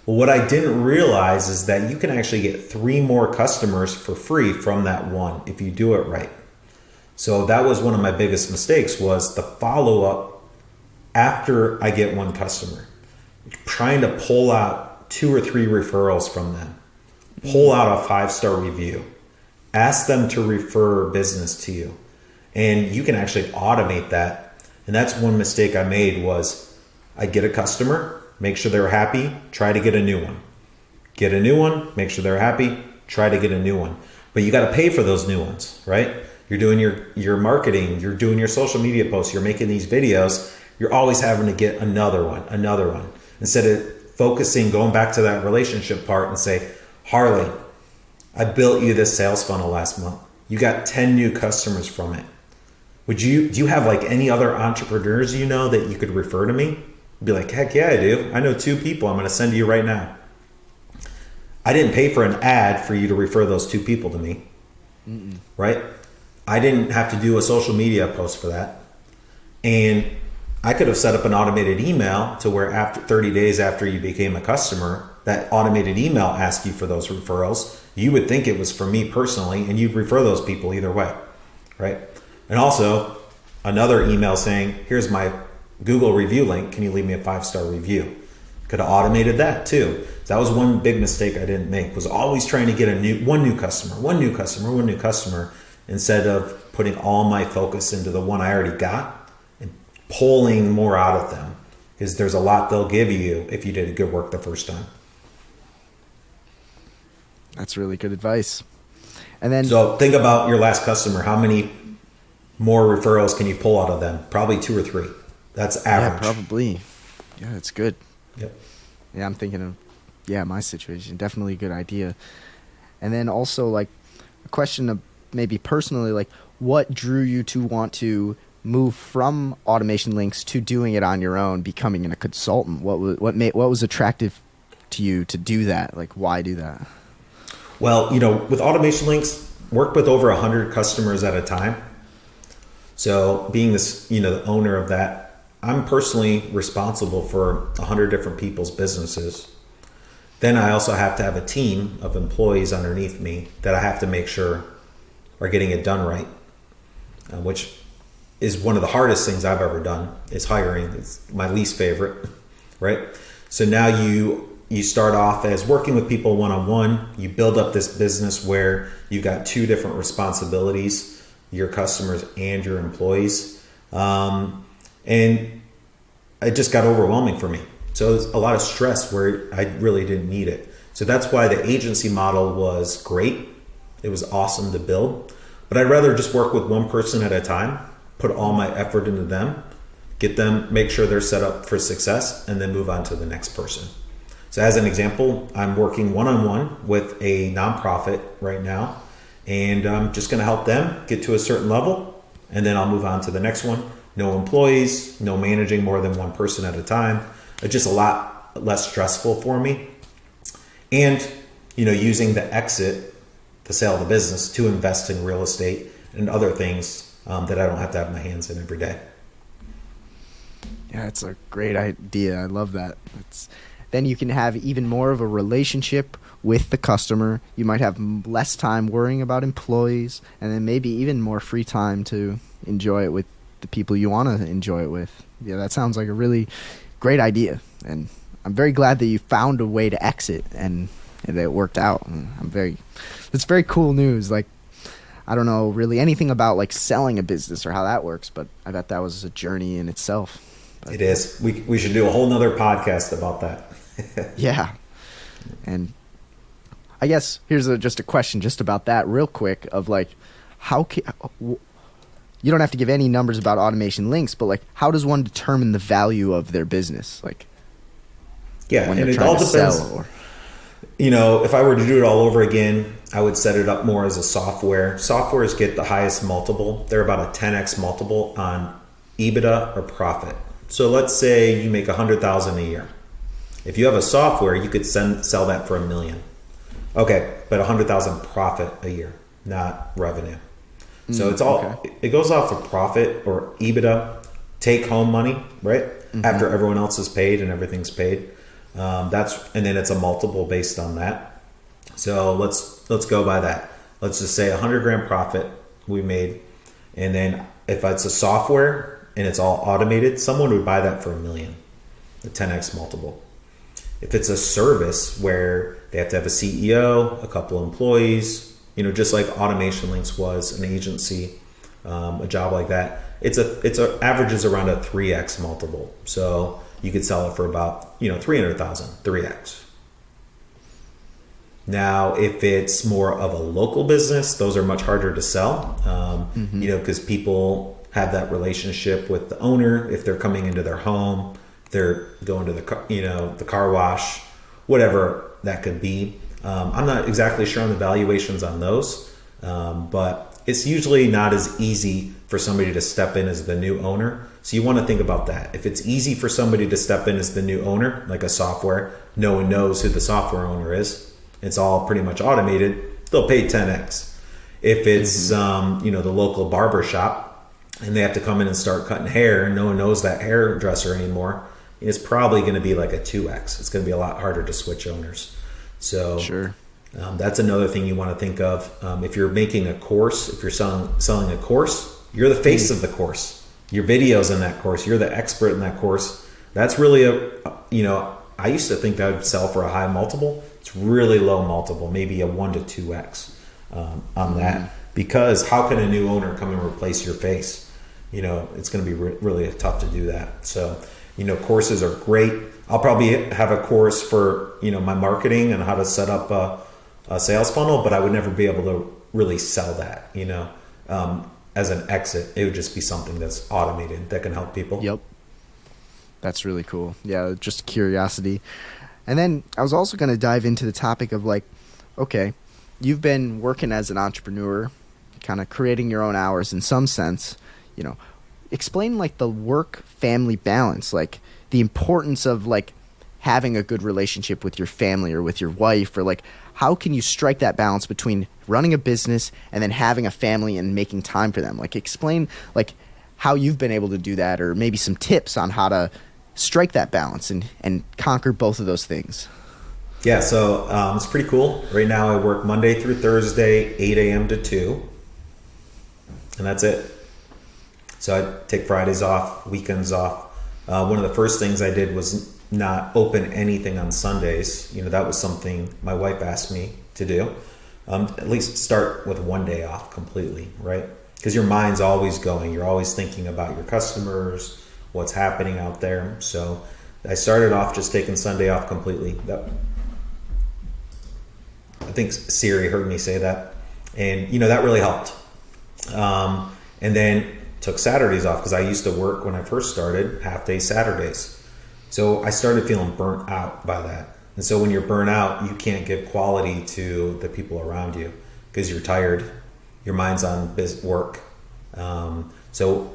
Well, what I didn't realize is that you can actually get 3 more customers for free from that one if you do it right. So that was one of my biggest mistakes, was the follow-up after I get one customer. Trying to pull out 2 or 3 referrals from them. Pull out a 5-star review. Ask them to refer business to you. And you can actually automate that. And that's one mistake I made was I'd get a customer, make sure they were happy, try to get a new one. Get a new one, make sure they're happy, try to get a new one. But you got to pay for those new ones, right? You're doing your marketing, you're doing your social media posts, you're making these videos, you're always having to get another one. Instead of focusing, going back to that relationship part and say, Harley, I built you this sales funnel last month. You got 10 new customers from it. Do you have like any other entrepreneurs you know that you could refer to me? Be like, heck yeah, I do. I know 2 people I'm going to send to you right now. I didn't pay for an ad for you to refer those 2 people to me, right? I didn't have to do a social media post for that. And I could have set up an automated email to where after 30 days after you became a customer, that automated email asked you for those referrals. You would think it was for me personally, and you'd refer those people either way, right? And also another email saying, here's my Google review link. Can you leave me a 5-star review? Could have automated that too. So that was one big mistake I didn't make, was always trying to get one new customer, instead of putting all my focus into the one I already got and pulling more out of them, because there's a lot they'll give you if you did good work the first time. That's really good advice. And then, so think about your last customer. How many more referrals can you pull out of them? Probably 2 or 3. That's average. Yeah, probably. Yeah, that's good. Yep. Yeah, I'm thinking of, my situation. Definitely a good idea. And then also, like, a question of maybe personally, like, what drew you to want to move from automation links to doing it on your own, becoming a consultant? What was attractive to you to do that? Like, why do that? Well, with automation links, work with over 100 customers at a time. So being this, the owner of that, I'm personally responsible for 100 different people's businesses. Then I also have to have a team of employees underneath me that I have to make sure are getting it done right, which is one of the hardest things I've ever done, is hiring. It's my least favorite, right? So now you start off as working with people one-on-one. You build up this business where you've got 2 different responsibilities, your customers and your employees. And it just got overwhelming for me. So it was a lot of stress where I really didn't need it. So that's why the agency model was great. It was awesome to build. But I'd rather just work with one person at a time, put all my effort into them, get them, make sure they're set up for success, and then move on to the next person. So as an example, I'm working one-on-one with a nonprofit right now, and I'm just going to help them get to a certain level, and then I'll move on to the next one. No employees, no managing more than one person at a time. It's just a lot less stressful for me. And, using the exit, the sale of the business, to invest in real estate and other things that I don't have to have my hands in every day. Yeah, it's a great idea. I love that. Then you can have even more of a relationship with the customer. You might have less time worrying about employees, and then maybe even more free time to enjoy it with the people you want to enjoy it with. Yeah, that sounds like a really great idea, and I'm very glad that you found a way to exit and that it worked out. It's very cool news. Like, I don't know really anything about like selling a business or how that works, but I bet that was a journey in itself. But, it is. We should do a whole nother podcast about that. Yeah. And I guess here's just a question just about that real quick of like, you don't have to give any numbers about automation links, but like, how does one determine the value of their business? Like, yeah, when and they're it trying all to depends. sell or... If I were to do it all over again, I would set it up more as a software. Softwares get the highest multiple. They're about a 10x multiple on EBITDA or profit. So let's say you make $100,000 a year. If you have a software, you could sell that for $1 million. Okay, but $100,000 profit a year, not revenue. So it's all, okay. It goes off of profit or EBITDA, take home money, right? Mm-hmm. After everyone else is paid and everything's paid. And then it's a multiple based on that. So let's go by that. Let's just say $100,000 profit we made. And then if it's a software and it's all automated, someone would buy that for $1 million, a 10x multiple. If it's a service where they have to have a CEO, a couple employees, just like Automation Links was an agency, a job like that. It's a averages around a 3x multiple. So you could sell it for about 300,000, 3x. Now, if it's more of a local business, those are much harder to sell, because people have that relationship with the owner. If they're coming into their home, they're going to the car wash, whatever that could be. I'm not exactly sure on the valuations on those, but it's usually not as easy for somebody to step in as the new owner. So you want to think about that. If it's easy for somebody to step in as the new owner, like a software, no one knows who the software owner is. It's all pretty much automated. They'll pay 10x. If it's the local barber shop and they have to come in and start cutting hair, and no one knows that hairdresser anymore, it's probably going to be like a 2x. It's going to be a lot harder to switch owners. So Sure. That's another thing you want to think of. If you're making a course, if you're selling a course, you're the face of the course. Your video's in that course. You're the expert in that course. That's really I used to think that would sell for a high multiple. It's really low multiple, maybe a 1 to 2x on that. Because how can a new owner come and replace your face? It's going to be really tough to do that. So, courses are great. I'll probably have a course for, my marketing and how to set up a sales funnel, but I would never be able to really sell that, as an exit. It would just be something that's automated that can help people. Yep. That's really cool. Yeah, just curiosity. And then I was also going to dive into the topic of okay, you've been working as an entrepreneur, kind of creating your own hours in some sense, explain the work-family balance, the importance of having a good relationship with your family or with your wife, or how can you strike that balance between running a business and then having a family and making time for them? Explain how you've been able to do that, or maybe some tips on how to strike that balance and conquer both of those things. Yeah, so it's pretty cool. Right now I work Monday through Thursday, 8 a.m. to 2, and that's it. So I take Fridays off, weekends off. One of the first things I did was not open anything on Sundays. That was something my wife asked me to do. At least start with one day off completely, right? Because your mind's always going. You're always thinking about your customers, what's happening out there. So I started off just taking Sunday off completely. I think Siri heard me say that, and that really helped. And then took Saturdays off, because I used to work when I first started half-day Saturdays. So I started feeling burnt out by that. And so when you're burnt out, you can't give quality to the people around you because you're tired. Your mind's on work. So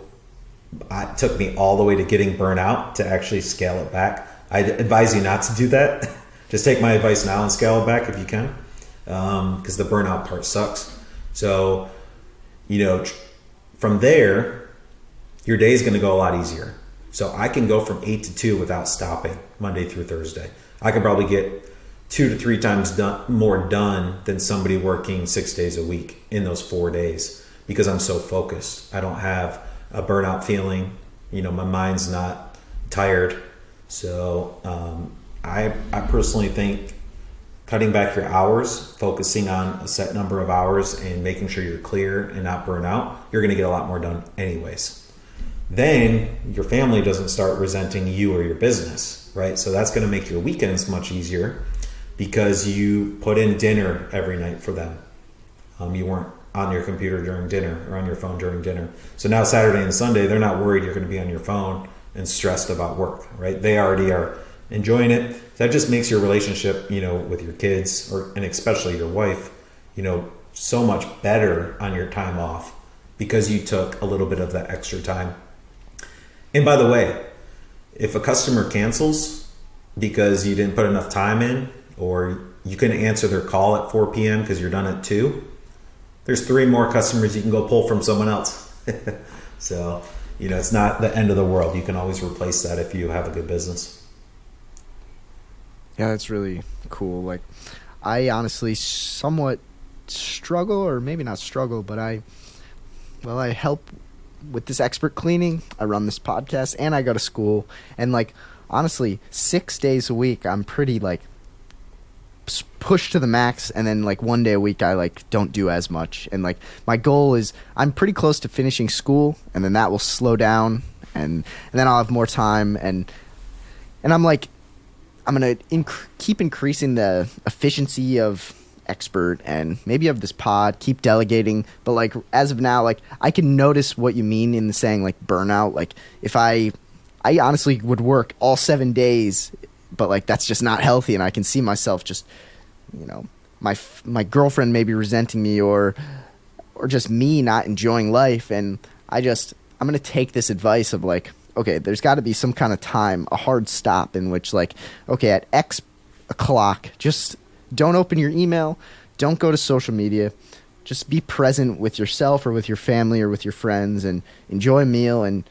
it took me all the way to getting burnt out to actually scale it back. I advise you not to do that. Just take my advice now and scale it back if you can, because the burnout part sucks. So, from there, your day is going to go a lot easier. So I can go from 8 to 2 without stopping Monday through Thursday. I can probably get 2 to 3 times more done than somebody working 6 days a week in those 4 days, because I'm so focused. I don't have a burnout feeling. My mind's not tired. So I personally think cutting back your hours, focusing on a set number of hours and making sure you're clear and not burn out, you're going to get a lot more done anyways. Then your family doesn't start resenting you or your business, right? So that's going to make your weekends much easier, because you put in dinner every night for them. You weren't on your computer during dinner or on your phone during dinner. So now Saturday and Sunday, they're not worried you're going to be on your phone and stressed about work, right? They already are enjoying it. That just makes your relationship, with your kids, and especially your wife, so much better on your time off, because you took a little bit of that extra time. And by the way, if a customer cancels because you didn't put enough time in, or you couldn't answer their call at 4 p.m. because you're done at 2, there's 3 more customers you can go pull from someone else. So, it's not the end of the world. You can always replace that if you have a good business. Yeah, that's really cool. I honestly somewhat struggle, or maybe not struggle, but I help with this expert cleaning. I run this podcast, and I go to school. And honestly, 6 days a week, I'm pretty push to the max, and then like one day a week I like don't do as much. And like my goal is I'm pretty close to finishing school, and then that will slow down, and then I'll have more time, and I'm like I'm gonna keep increasing the efficiency of expert, and maybe of this pod, keep delegating. But like as of now, like I can notice what you mean in the saying like burnout. Like if I honestly would work all 7 days, but like that's just not healthy, and I can see myself just, you know, my girlfriend maybe resenting me, or just me not enjoying life. And I'm gonna take this advice of like, okay, there's got to be some kind of time, a hard stop in which like, okay, at X o'clock, just don't open your email, don't go to social media, just be present with yourself or with your family or with your friends, and enjoy a meal. And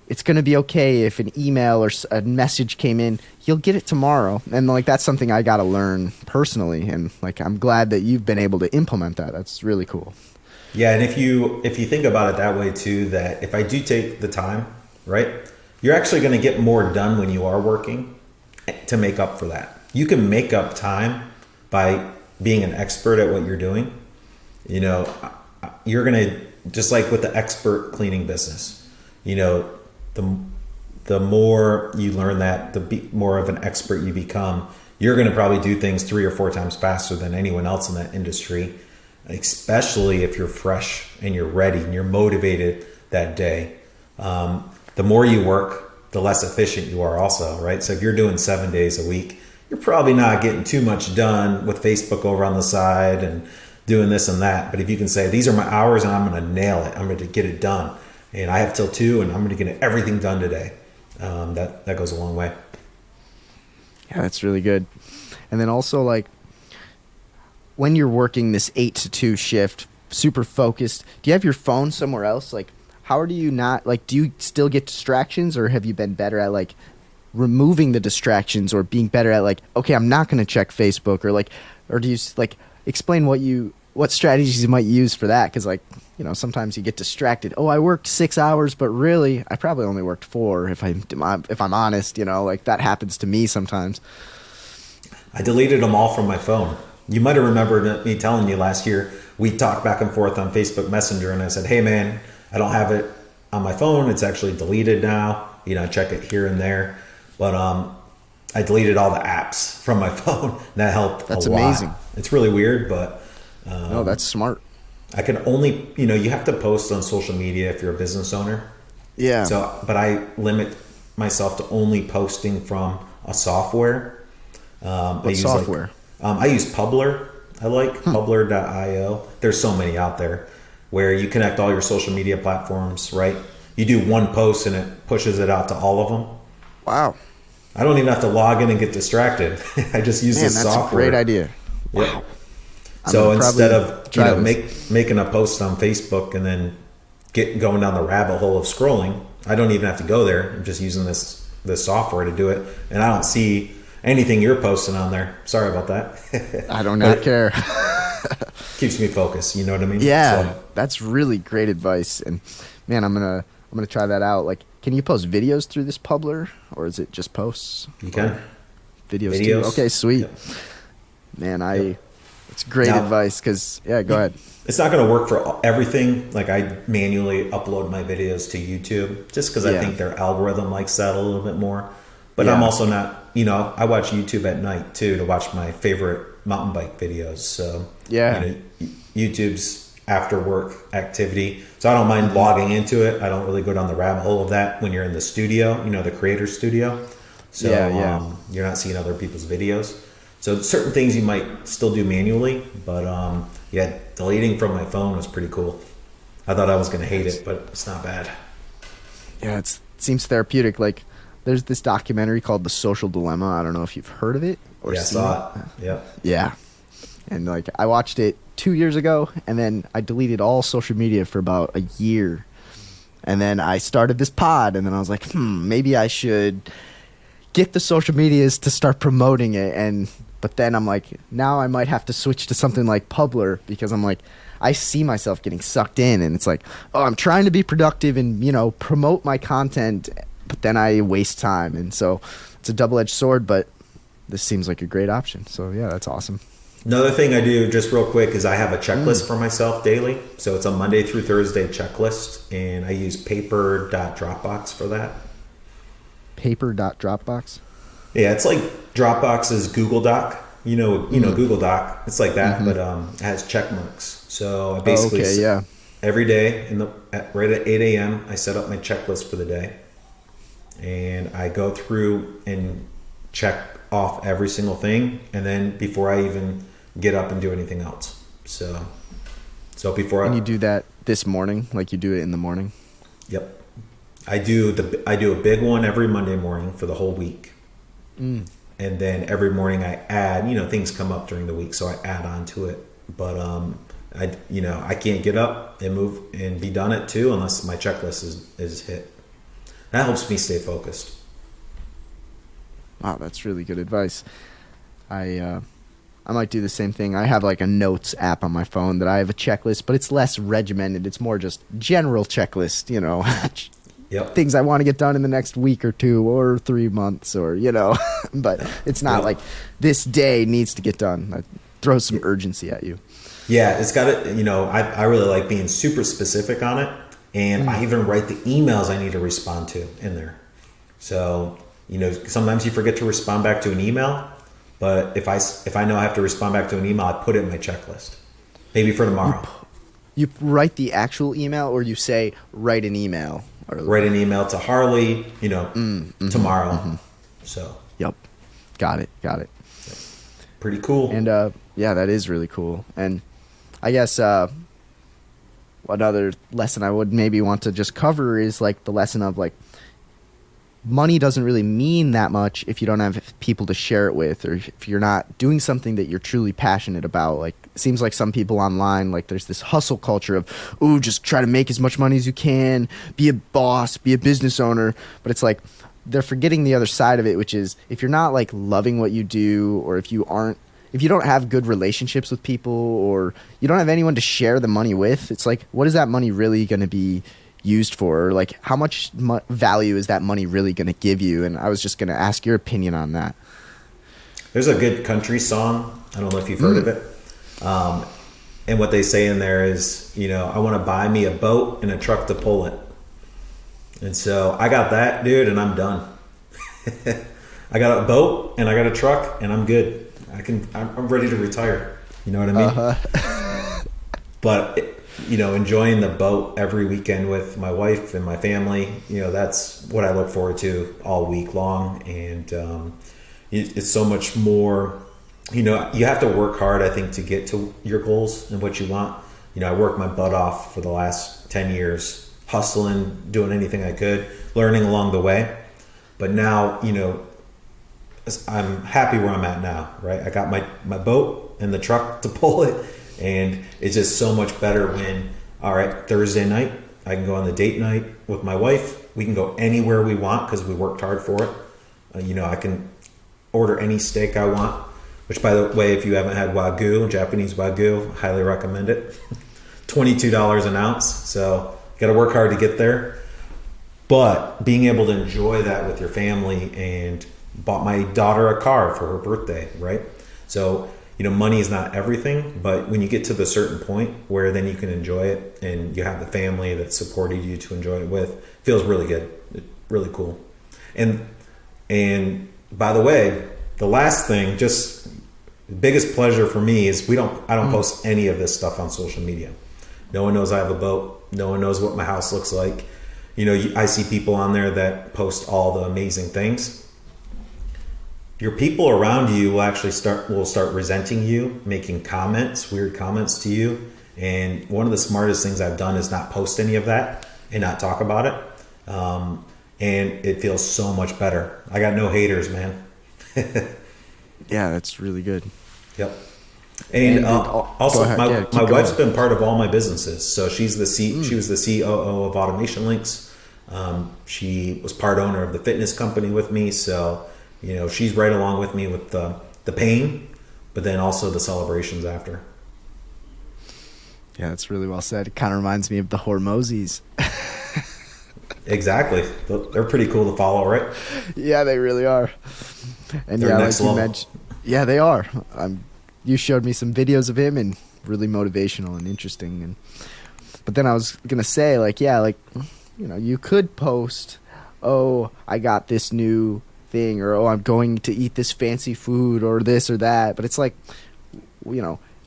it's going to be okay if an email or a message came in, you'll get it tomorrow. And like that's something I got to learn personally, and like I'm glad that you've been able to implement that. That's really cool. Yeah, and if you think about it that way too, that if I do take the time, right, you're actually going to get more done when you are working to make up for that. You can make up time by being an expert at what you're doing. You know, you're going to, just like with the expert cleaning business, you know, the more you learn that, the more of an expert you become. You're going to probably do things 3 or 4 times faster than anyone else in that industry, especially if you're fresh and you're ready and you're motivated that day. The more you work, the less efficient you are also, right? So if you're doing 7 days a week, you're probably not getting too much done with Facebook over on the side and doing this and that. But if you can say, these are my hours and I'm going to nail it, I'm going to get it done, and I have till 2 and I'm going to get everything done today, that goes a long way. Yeah, that's really good. And then also like when you're working this 8 to 2 shift, super focused, do you have your phone somewhere else? Like how do you not, like, do you still get distractions, or have you been better at like removing the distractions, or being better at like, okay, I'm not going to check Facebook, or like, or do you like explain what strategies you might use for that? Because like, you know, sometimes you get distracted. Oh, I worked 6 hours, but really I probably only worked 4 if I'm honest, you know, like that happens to me sometimes. I deleted them all from my phone. You might have remembered me telling you last year, we talked back and forth on Facebook Messenger, and I said, hey man, I don't have it on my phone. It's actually deleted now. You know, I check it here and there. But I deleted all the apps from my phone. That helped. That's a lot. amazing. It's really weird, but no, that's smart. I can only, you know, you have to post on social media if you're a business owner. Yeah. So, but I limit myself to only posting from a software. What software? I use Publer. I like Publer.io. There's so many out there where you connect all your social media platforms, right? You do one post and it pushes it out to all of them. Wow. I don't even have to log in and get distracted. I just use this software. That's a great idea. Wow. Yep. So instead of making a post on Facebook and then going down the rabbit hole of scrolling, I don't even have to go there. I'm just using this software to do it, and I don't see anything you're posting on there. Sorry about that. I do not care. Keeps me focused. You know what I mean? Yeah, so, that's really great advice. And man, I'm gonna try that out. Like, can you post videos through this Publer, or is it just posts? You can. Videos too. Okay, sweet. Yep. Man, it's great advice, because go ahead. It's not going to work for everything. Like, I manually upload my videos to YouTube just because I think their algorithm likes that a little bit more. But I'm also not, you know, I watch YouTube at night too to watch my favorite mountain bike videos. So you know, YouTube's after work activity. So I don't mind logging into it. I don't really go down the rabbit hole of that when you're in the studio, you know, the creator studio. So you're not seeing other people's videos. So certain things you might still do manually, but deleting from my phone was pretty cool. I thought I was going to hate it, but it's not bad. Yeah, it seems therapeutic. Like, there's this documentary called The Social Dilemma. I don't know if you've heard of it or seen it. I saw it. Yeah. Yeah. And like, I watched it 2 years ago, and then I deleted all social media for about a year. And then I started this pod, and then I was like, maybe I should get the social medias to start promoting it. But then I'm like, now I might have to switch to something like Publer, because I'm like, I see myself getting sucked in, and it's like, oh, I'm trying to be productive and, you know, promote my content, but then I waste time. And so it's a double-edged sword, but this seems like a great option. So yeah, that's awesome. Another thing I do just real quick is I have a checklist for myself daily. So it's a Monday through Thursday checklist, and I use paper.dropbox for that. Paper.dropbox? Yeah, it's like Dropbox is Google Doc. You know Google Doc. It's like that, but it has check marks. So I basically every day right at 8 a.m. I set up my checklist for the day, and I go through and check off every single thing, and then before I even get up and do anything else. So before you do that this morning, like you do it in the morning? Yep. I do a big one every Monday morning for the whole week. And then every morning I add, things come up during the week, so I add on to it. But I can't get up and move and be done at 2 unless my checklist is hit. That helps me stay focused. Wow, that's really good advice. I might do the same thing. I have like a notes app on my phone that I have a checklist, but it's less regimented. It's more just general checklist, Yep. Things I want to get done in the next week or 2 or 3 months or, but it's not like this day needs to get done. It throws some urgency at you. Yeah, it's got it. I really like being super specific on it. And I even write the emails I need to respond to in there. So, sometimes you forget to respond back to an email, but if I know I have to respond back to an email, I put it in my checklist, maybe for tomorrow. You write the actual email, or you say write an email? Write an email to Harley, tomorrow. So. Yep. Got it. Pretty cool. And yeah, that is really cool. And I guess another lesson I would maybe want to just cover is like the lesson of like, money doesn't really mean that much if you don't have people to share it with, or if you're not doing something that you're truly passionate about. Like, it seems like some people online, like there's this hustle culture of, ooh, just try to make as much money as you can, be a boss, be a business owner. But it's like they're forgetting the other side of it, which is if you're not like loving what you do, or if you don't have good relationships with people, or you don't have anyone to share the money with, it's like, what is that money really going to be used for? Or like, how much value is that money really going to give you? And I was just going to ask your opinion on that. There's a good country song. I don't know if you've heard of it. And what they say in there is, I want to buy me a boat and a truck to pull it. And so I got that, dude, and I'm done. I got a boat and I got a truck and I'm good. I'm ready to retire. You know what I mean? But enjoying the boat every weekend with my wife and my family, that's what I look forward to all week long. And it's so much more, you have to work hard, I think, to get to your goals and what you want. I worked my butt off for the last 10 years, hustling, doing anything I could, learning along the way. But now, I'm happy where I'm at now, right? I got my boat and the truck to pull it. And it's just so much better when, all right, Thursday night, I can go on the date night with my wife. We can go anywhere we want because we worked hard for it. I can order any steak I want, which, by the way, if you haven't had Wagyu, Japanese Wagyu, highly recommend it. $22 an ounce. So got to work hard to get there. But being able to enjoy that with your family, and bought my daughter a car for her birthday, right? So money is not everything, but when you get to the certain point where then you can enjoy it and you have the family that supported you to enjoy it with, it feels really good. It's really cool. And by the way, the last thing, just the biggest pleasure for me is I don't post any of this stuff on social media. No one knows I have a boat. No one knows what my house looks like. I see people on there that post all the amazing things. Your people around you will start resenting you, making weird comments to you. And one of the smartest things I've done is not post any of that and not talk about it. And it feels so much better. I got no haters, man. Yeah, that's really good. Yep. And also, my wife's been part of all my businesses. So she was the COO of Automation Links. She was part owner of the fitness company with me. So she's right along with me with the pain, but then also the celebrations after. Yeah, that's really well said. It kind of reminds me of the Hormozis. Exactly. They're pretty cool to follow, right? Yeah, they really are. And They're yeah, next like you level. mentioned, yeah, they are. You showed me some videos of him, and really motivational and interesting. And but then I was gonna say, like, yeah, like, you could post, oh, I got this new thing, or oh, I'm going to eat this fancy food, or this or that. But it's like,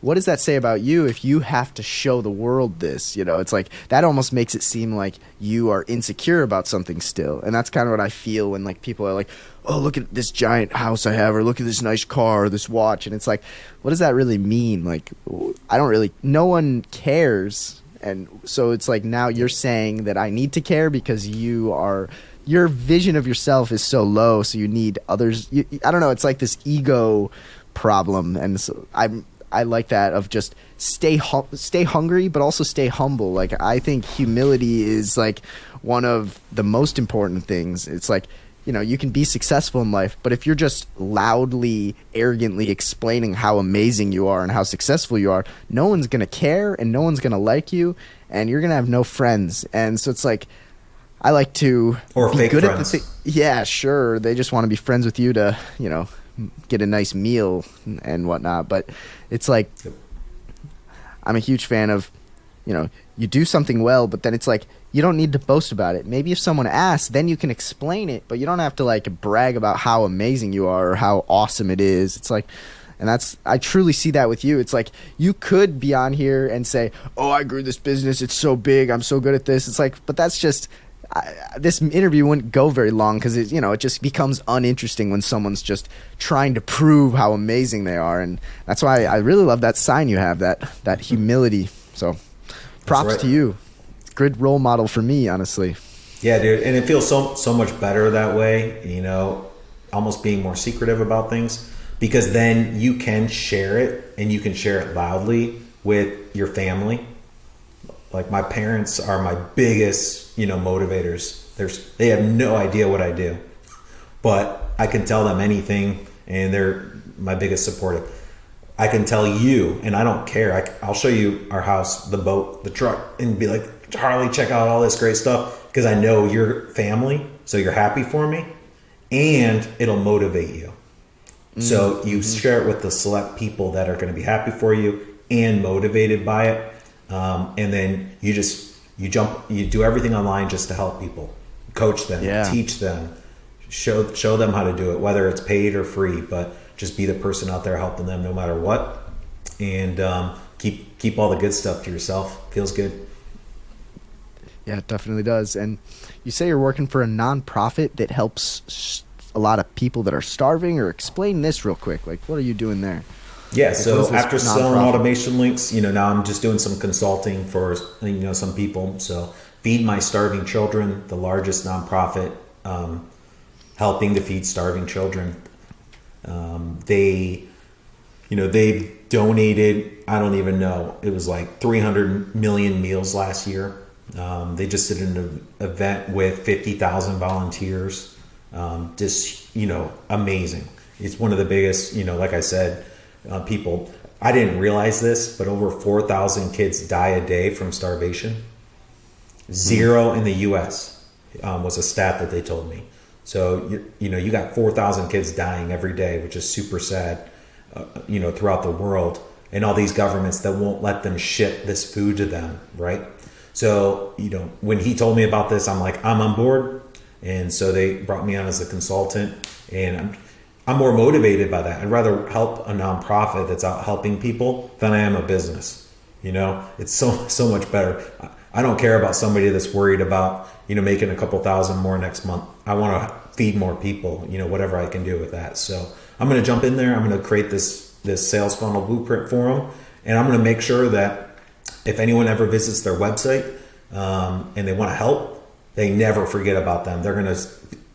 what does that say about you if you have to show the world this? It's like that almost makes it seem like you are insecure about something still. And that's kind of what I feel when like people are like, oh, look at this giant house I have, or look at this nice car, or this watch. And it's like, what does that really mean? Like, no one cares. And so it's like now you're saying that I need to care because your vision of yourself is so low, so you need others. I don't know. It's like this ego problem, and so I like that of just stay hungry, but also stay humble. Like I think humility is like one of the most important things. It's like, you can be successful in life, but if you're just loudly, arrogantly explaining how amazing you are and how successful you are, no one's going to care and no one's going to like you, and you're going to have no friends. And so it's like, I like to Or be fake good friends. at the thing. Yeah, sure. They just want to be friends with you to, get a nice meal and whatnot. But it's like, Yep. I'm a huge fan of, you do something well, but then it's like, you don't need to boast about it. Maybe if someone asks, then you can explain it, but you don't have to like brag about how amazing you are or how awesome it is. It's like, and I truly see that with you. It's like, you could be on here and say, oh, I grew this business. It's so big. I'm so good at this. It's like, but that's just, this interview wouldn't go very long because it just becomes uninteresting when someone's just trying to prove how amazing they are. And that's why I really love that sign you have, that humility. So props right. to you. Good role model for me, honestly. Yeah, dude, and it feels so much better that way, almost being more secretive about things, because then you can share it, and you can share it loudly with your family. Like my parents are my biggest, motivators. They have no idea what I do, but I can tell them anything, and they're my biggest supportive. I can tell you, and I don't care. I'll show you our house, the boat, the truck, and be like, Harley, check out all this great stuff, because I know you're family, so you're happy for me, and it'll motivate you. So you share it with the select people that are going to be happy for you and motivated by it, and then you do everything online just to help people, coach them, teach them, show them how to do it, whether it's paid or free, but just be the person out there helping them no matter what, and keep all the good stuff to yourself. Feels good. Yeah, it definitely does. And you say you're working for a nonprofit that helps a lot of people that are starving, or explain this real quick. Like, what are you doing there? Yeah, Like, so after selling nonprofit? automation links, now I'm just doing some consulting for, some people. So Feed My Starving Children, the largest nonprofit helping to feed starving children. They've donated, I don't even know, it was like 300 million meals last year. They just did an event with 50,000 volunteers. Amazing. It's one of the biggest, like I said, people. I didn't realize this, but over 4,000 kids die a day from starvation. 0 in the U.S. Was a stat that they told me. So, you got 4,000 kids dying every day, which is super sad, throughout the world. And all these governments that won't let them ship this food to them, right? So, when he told me about this, I'm like, I'm on board. And so they brought me on as a consultant, and I'm more motivated by that. I'd rather help a nonprofit that's out helping people than I am a business. It's so much better. I don't care about somebody that's worried about, making a couple thousand more next month. I want to feed more people, whatever I can do with that. So I'm going to jump in there. I'm going to create this sales funnel blueprint for them. And I'm going to make sure that if anyone ever visits their website and they want to help, they never forget about them. They're going to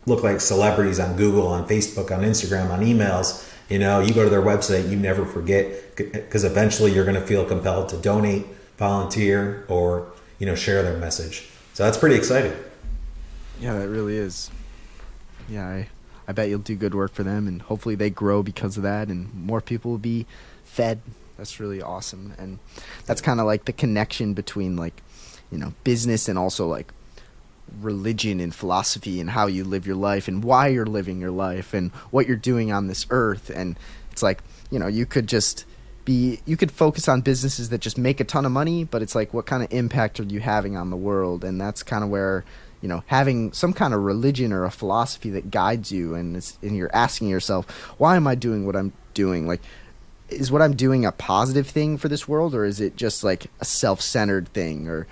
look like celebrities on Google, on Facebook, on Instagram, on emails. You go to their website, you never forget, because eventually you're going to feel compelled to donate, volunteer, or, share their message. So that's pretty exciting. Yeah, that really is. Yeah, I bet you'll do good work for them, and hopefully they grow because of that, and more people will be fed. That's really awesome. And that's kind of like the connection between, like, business and also like religion and philosophy and how you live your life and why you're living your life and what you're doing on this earth. And it's like, you could focus on businesses that just make a ton of money, but it's like, what kind of impact are you having on the world? And that's kind of where, having some kind of religion or a philosophy that guides you, and you're asking yourself, why am I doing what I'm doing? Like, is what I'm doing a positive thing for this world, or is it just like a self-centered thing? Or,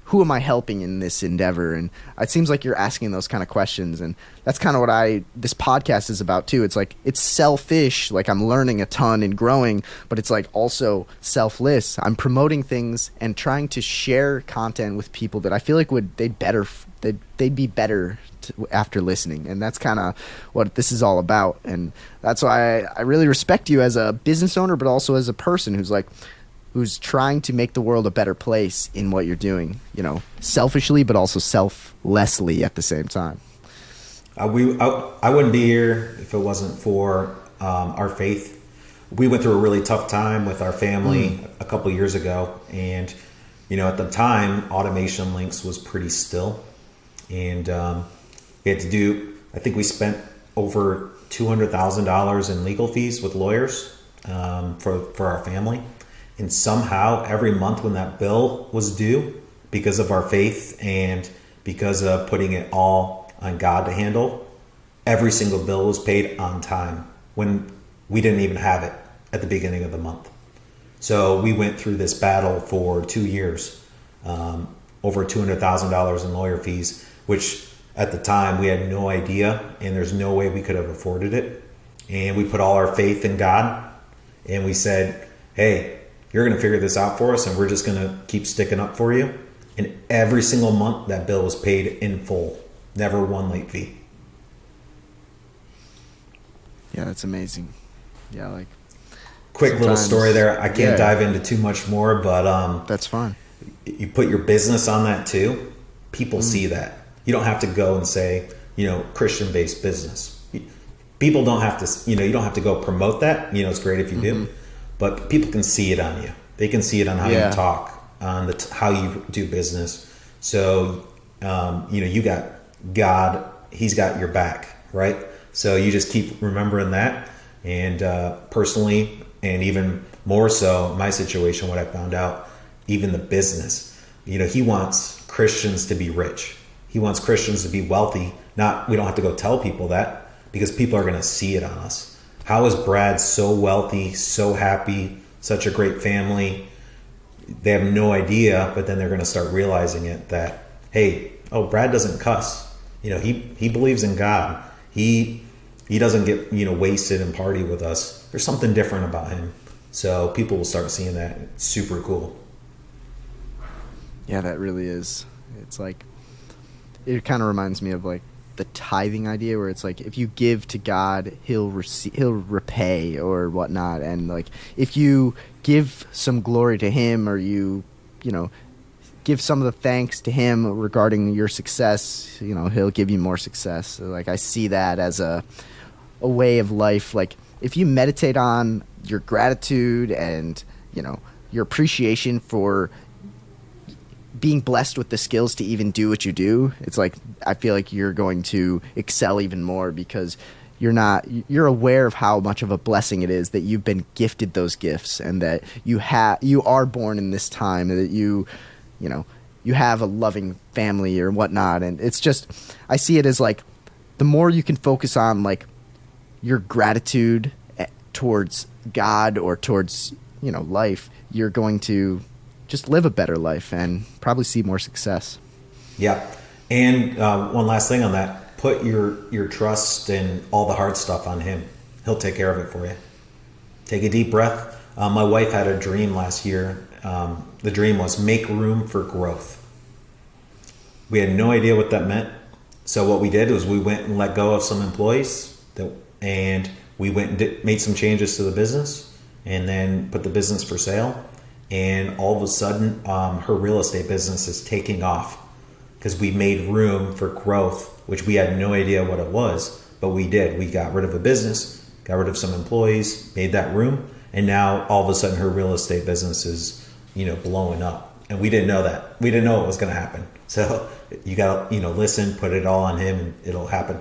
who am I helping in this endeavor? And it seems like you're asking those kind of questions. And that's kind of what this podcast is about too. It's like, it's selfish. Like, I'm learning a ton and growing, but it's like also selfless. I'm promoting things and trying to share content with people that I feel like they'd be better after listening. And that's kind of what this is all about. And that's why I really respect you as a business owner, but also as a person who's trying to make the world a better place in what you're doing, selfishly, but also selflessly at the same time. I wouldn't be here if it wasn't for our faith. We went through a really tough time with our family a couple years ago. And, at the time, automation links was pretty still. And we had to I think we spent over $200,000 in legal fees with lawyers for our family. And somehow every month when that bill was due, because of our faith and because of putting it all on God to handle, every single bill was paid on time when we didn't even have it at the beginning of the month. So we went through this battle for 2 years, over $200,000 in lawyer fees, which at the time we had no idea, and there's no way we could have afforded it. And we put all our faith in God, and we said, hey, you're going to figure this out for us, and we're just going to keep sticking up for you. And every single month that bill was paid in full, never one late fee. Yeah, that's amazing. Yeah, like quick little story there. I can't dive into too much more, but that's fine. You put your business on that too. People see that. You don't have to go and say, Christian-based business. People don't have to, you don't have to go promote that. It's great if you do. But people can see it on you. They can see it on how you talk, on how you do business. So, you got God. He's got your back, right? So you just keep remembering that. And personally, and even more so, my situation, what I found out, even the business, he wants Christians to be rich. He wants Christians to be wealthy. We don't have to go tell people that, because people are going to see it on us. How is Brad so wealthy, so happy, such a great family? They have no idea, but then they're going to start realizing it that, hey, Brad doesn't cuss. He believes in God. He doesn't get, wasted and party with us. There's something different about him. So people will start seeing that. It's super cool. Yeah, that really is. It's like, it kind of reminds me of like the tithing idea, where it's like, if you give to God, he'll repay or whatnot. And like, if you give some glory to him, or you give some of the thanks to him regarding your success, he'll give you more success. So like, I see that as a way of life. Like, if you meditate on your gratitude and, your appreciation for being blessed with the skills to even do what you do, it's like, I feel like you're going to excel even more, because you're aware of how much of a blessing it is that you've been gifted those gifts, and that you are born in this time, and that you have a loving family or whatnot. And it's just, I see it as like, the more you can focus on like your gratitude towards God or towards, life, you're going to just live a better life and probably see more success. Yeah. And one last thing on that, put your trust and all the hard stuff on him. He'll take care of it for you. Take a deep breath. My wife had a dream last year. The dream was make room for growth. We had no idea what that meant. So what we did was we went and let go of some employees, and we went and made some changes to the business, and then put the business for sale. And all of a sudden, her real estate business is taking off, because we made room for growth, which we had no idea what it was, but we did. We got rid of a business, got rid of some employees, made that room, and now all of a sudden her real estate business is, blowing up. And we didn't know that. We didn't know it was going to happen. So you got to, listen, put it all on him, and it'll happen.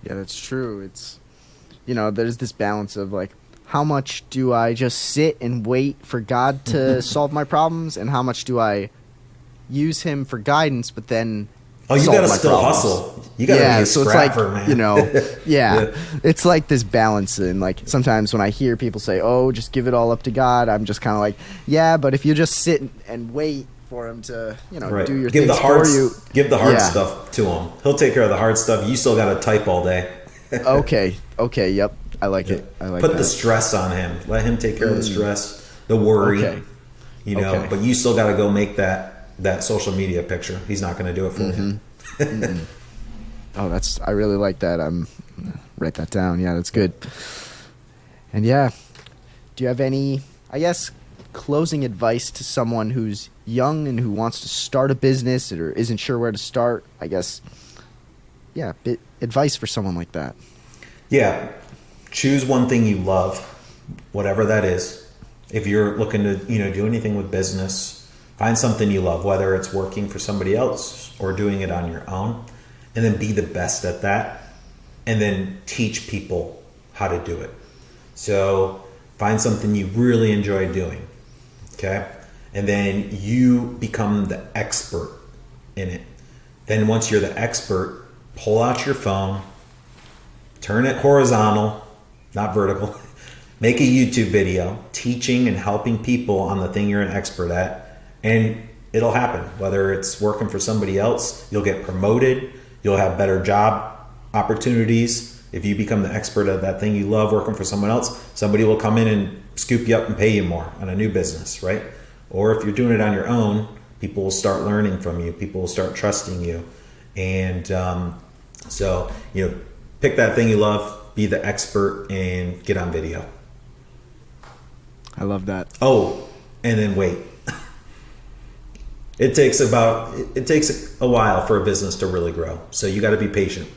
Yeah, that's true. It's, there's this balance of like, how much do I just sit and wait for God to solve my problems, and how much do I use him for guidance, but then you got to still problems. hustle. You got to be a scrapper, man. Yeah, it's like this balance. And like sometimes when I hear people say, "Oh, just give it all up to God," I'm just kind of like, yeah, but if you just sit and wait for him to, do your things for you, give the hard stuff to him. He'll take care of the hard stuff. You still got to type all day. Okay, yep. I like it. Put the stress on him. Let him take care of the stress, the worry. Okay. But you still got to go make that social media picture. He's not going to do it for you. Oh, I really like that. Write that down. Yeah, that's good. And yeah, do you have any, I guess, closing advice to someone who's young and who wants to start a business or isn't sure where to start? I guess, yeah, advice for someone like that. Yeah. Choose one thing you love, whatever that is. If you're looking to, do anything with business, find something you love, whether it's working for somebody else or doing it on your own, and then be the best at that, and then teach people how to do it. So find something you really enjoy doing, okay? And then you become the expert in it. Then once you're the expert, pull out your phone, turn it horizontal, not vertical. Make a YouTube video teaching and helping people on the thing you're an expert at, and it'll happen. Whether it's working for somebody else, you'll get promoted, you'll have better job opportunities. If you become the expert at that thing you love working for someone else, somebody will come in and scoop you up and pay you more on a new business, right? Or if you're doing it on your own, people will start learning from you, people will start trusting you. And so, pick that thing you love, be the expert, and get on video. I love that. Oh, and then wait. It takes a while for a business to really grow. So you got to be patient.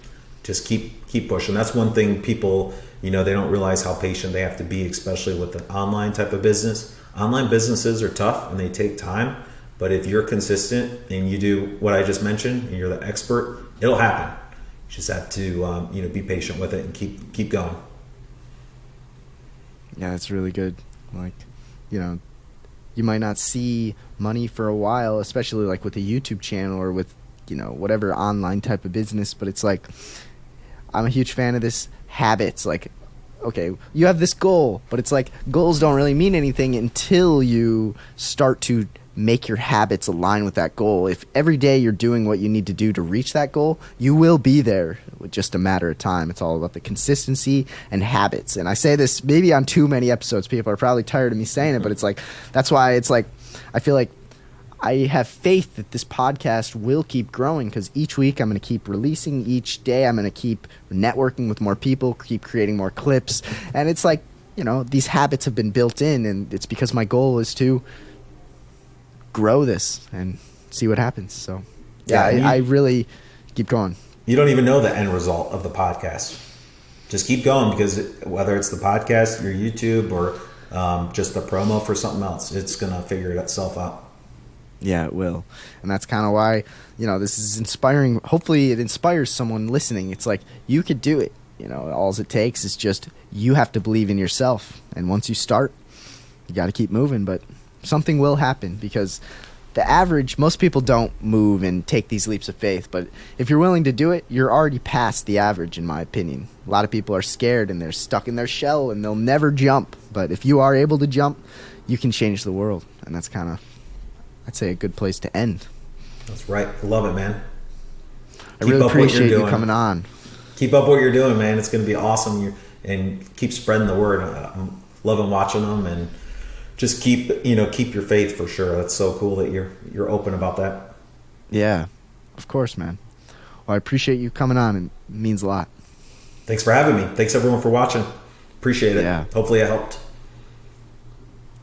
Just keep pushing. That's one thing people, they don't realize how patient they have to be, especially with an online type of business. Online businesses are tough and they take time, but if you're consistent and you do what I just mentioned and you're the expert, it'll happen. You just have to, be patient with it and keep going. Yeah, that's really good. Like, you might not see money for a while, especially like with a YouTube channel or with, whatever online type of business. But it's like, I'm a huge fan of this habits. Like, okay, you have this goal, but it's like goals don't really mean anything until you start to make your habits align with that goal. If every day you're doing what you need to do to reach that goal, you will be there with just a matter of time. It's all about the consistency and habits. And I say this maybe on too many episodes. People are probably tired of me saying it, but it's like, that's why it's like, I feel like I have faith that this podcast will keep growing because each week I'm going to keep releasing. Each day I'm going to keep networking with more people, keep creating more clips. And it's like, these habits have been built in, and it's because my goal is to grow this and see what happens. So I really keep going. You don't even know the end result of the podcast. Just keep going, because whether it's the podcast, your YouTube, or just the promo for something else, it's going to figure itself out. Yeah, it will. And that's kind of why, this is inspiring. Hopefully it inspires someone listening. It's like, you could do it. All it takes is just, you have to believe in yourself. And once you start, you got to keep moving. But something will happen, because the average, most people don't move and take these leaps of faith. But if you're willing to do it, you're already past the average, in my opinion. A lot of people are scared and they're stuck in their shell and they'll never jump. But if you are able to jump, you can change the world. And that's kind of, I'd say, a good place to end. That's right. I love it, man. I really appreciate you coming on. Keep up what you're doing, man. It's going to be awesome. And keep spreading the word. I'm loving watching them, and just keep your faith, for sure. That's so cool that you're open about that. Yeah, of course, man. Well, I appreciate you coming on. It means a lot. Thanks for having me. Thanks everyone for watching. Appreciate it. Yeah. Hopefully I helped.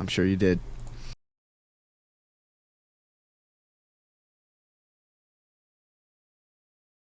I'm sure you did.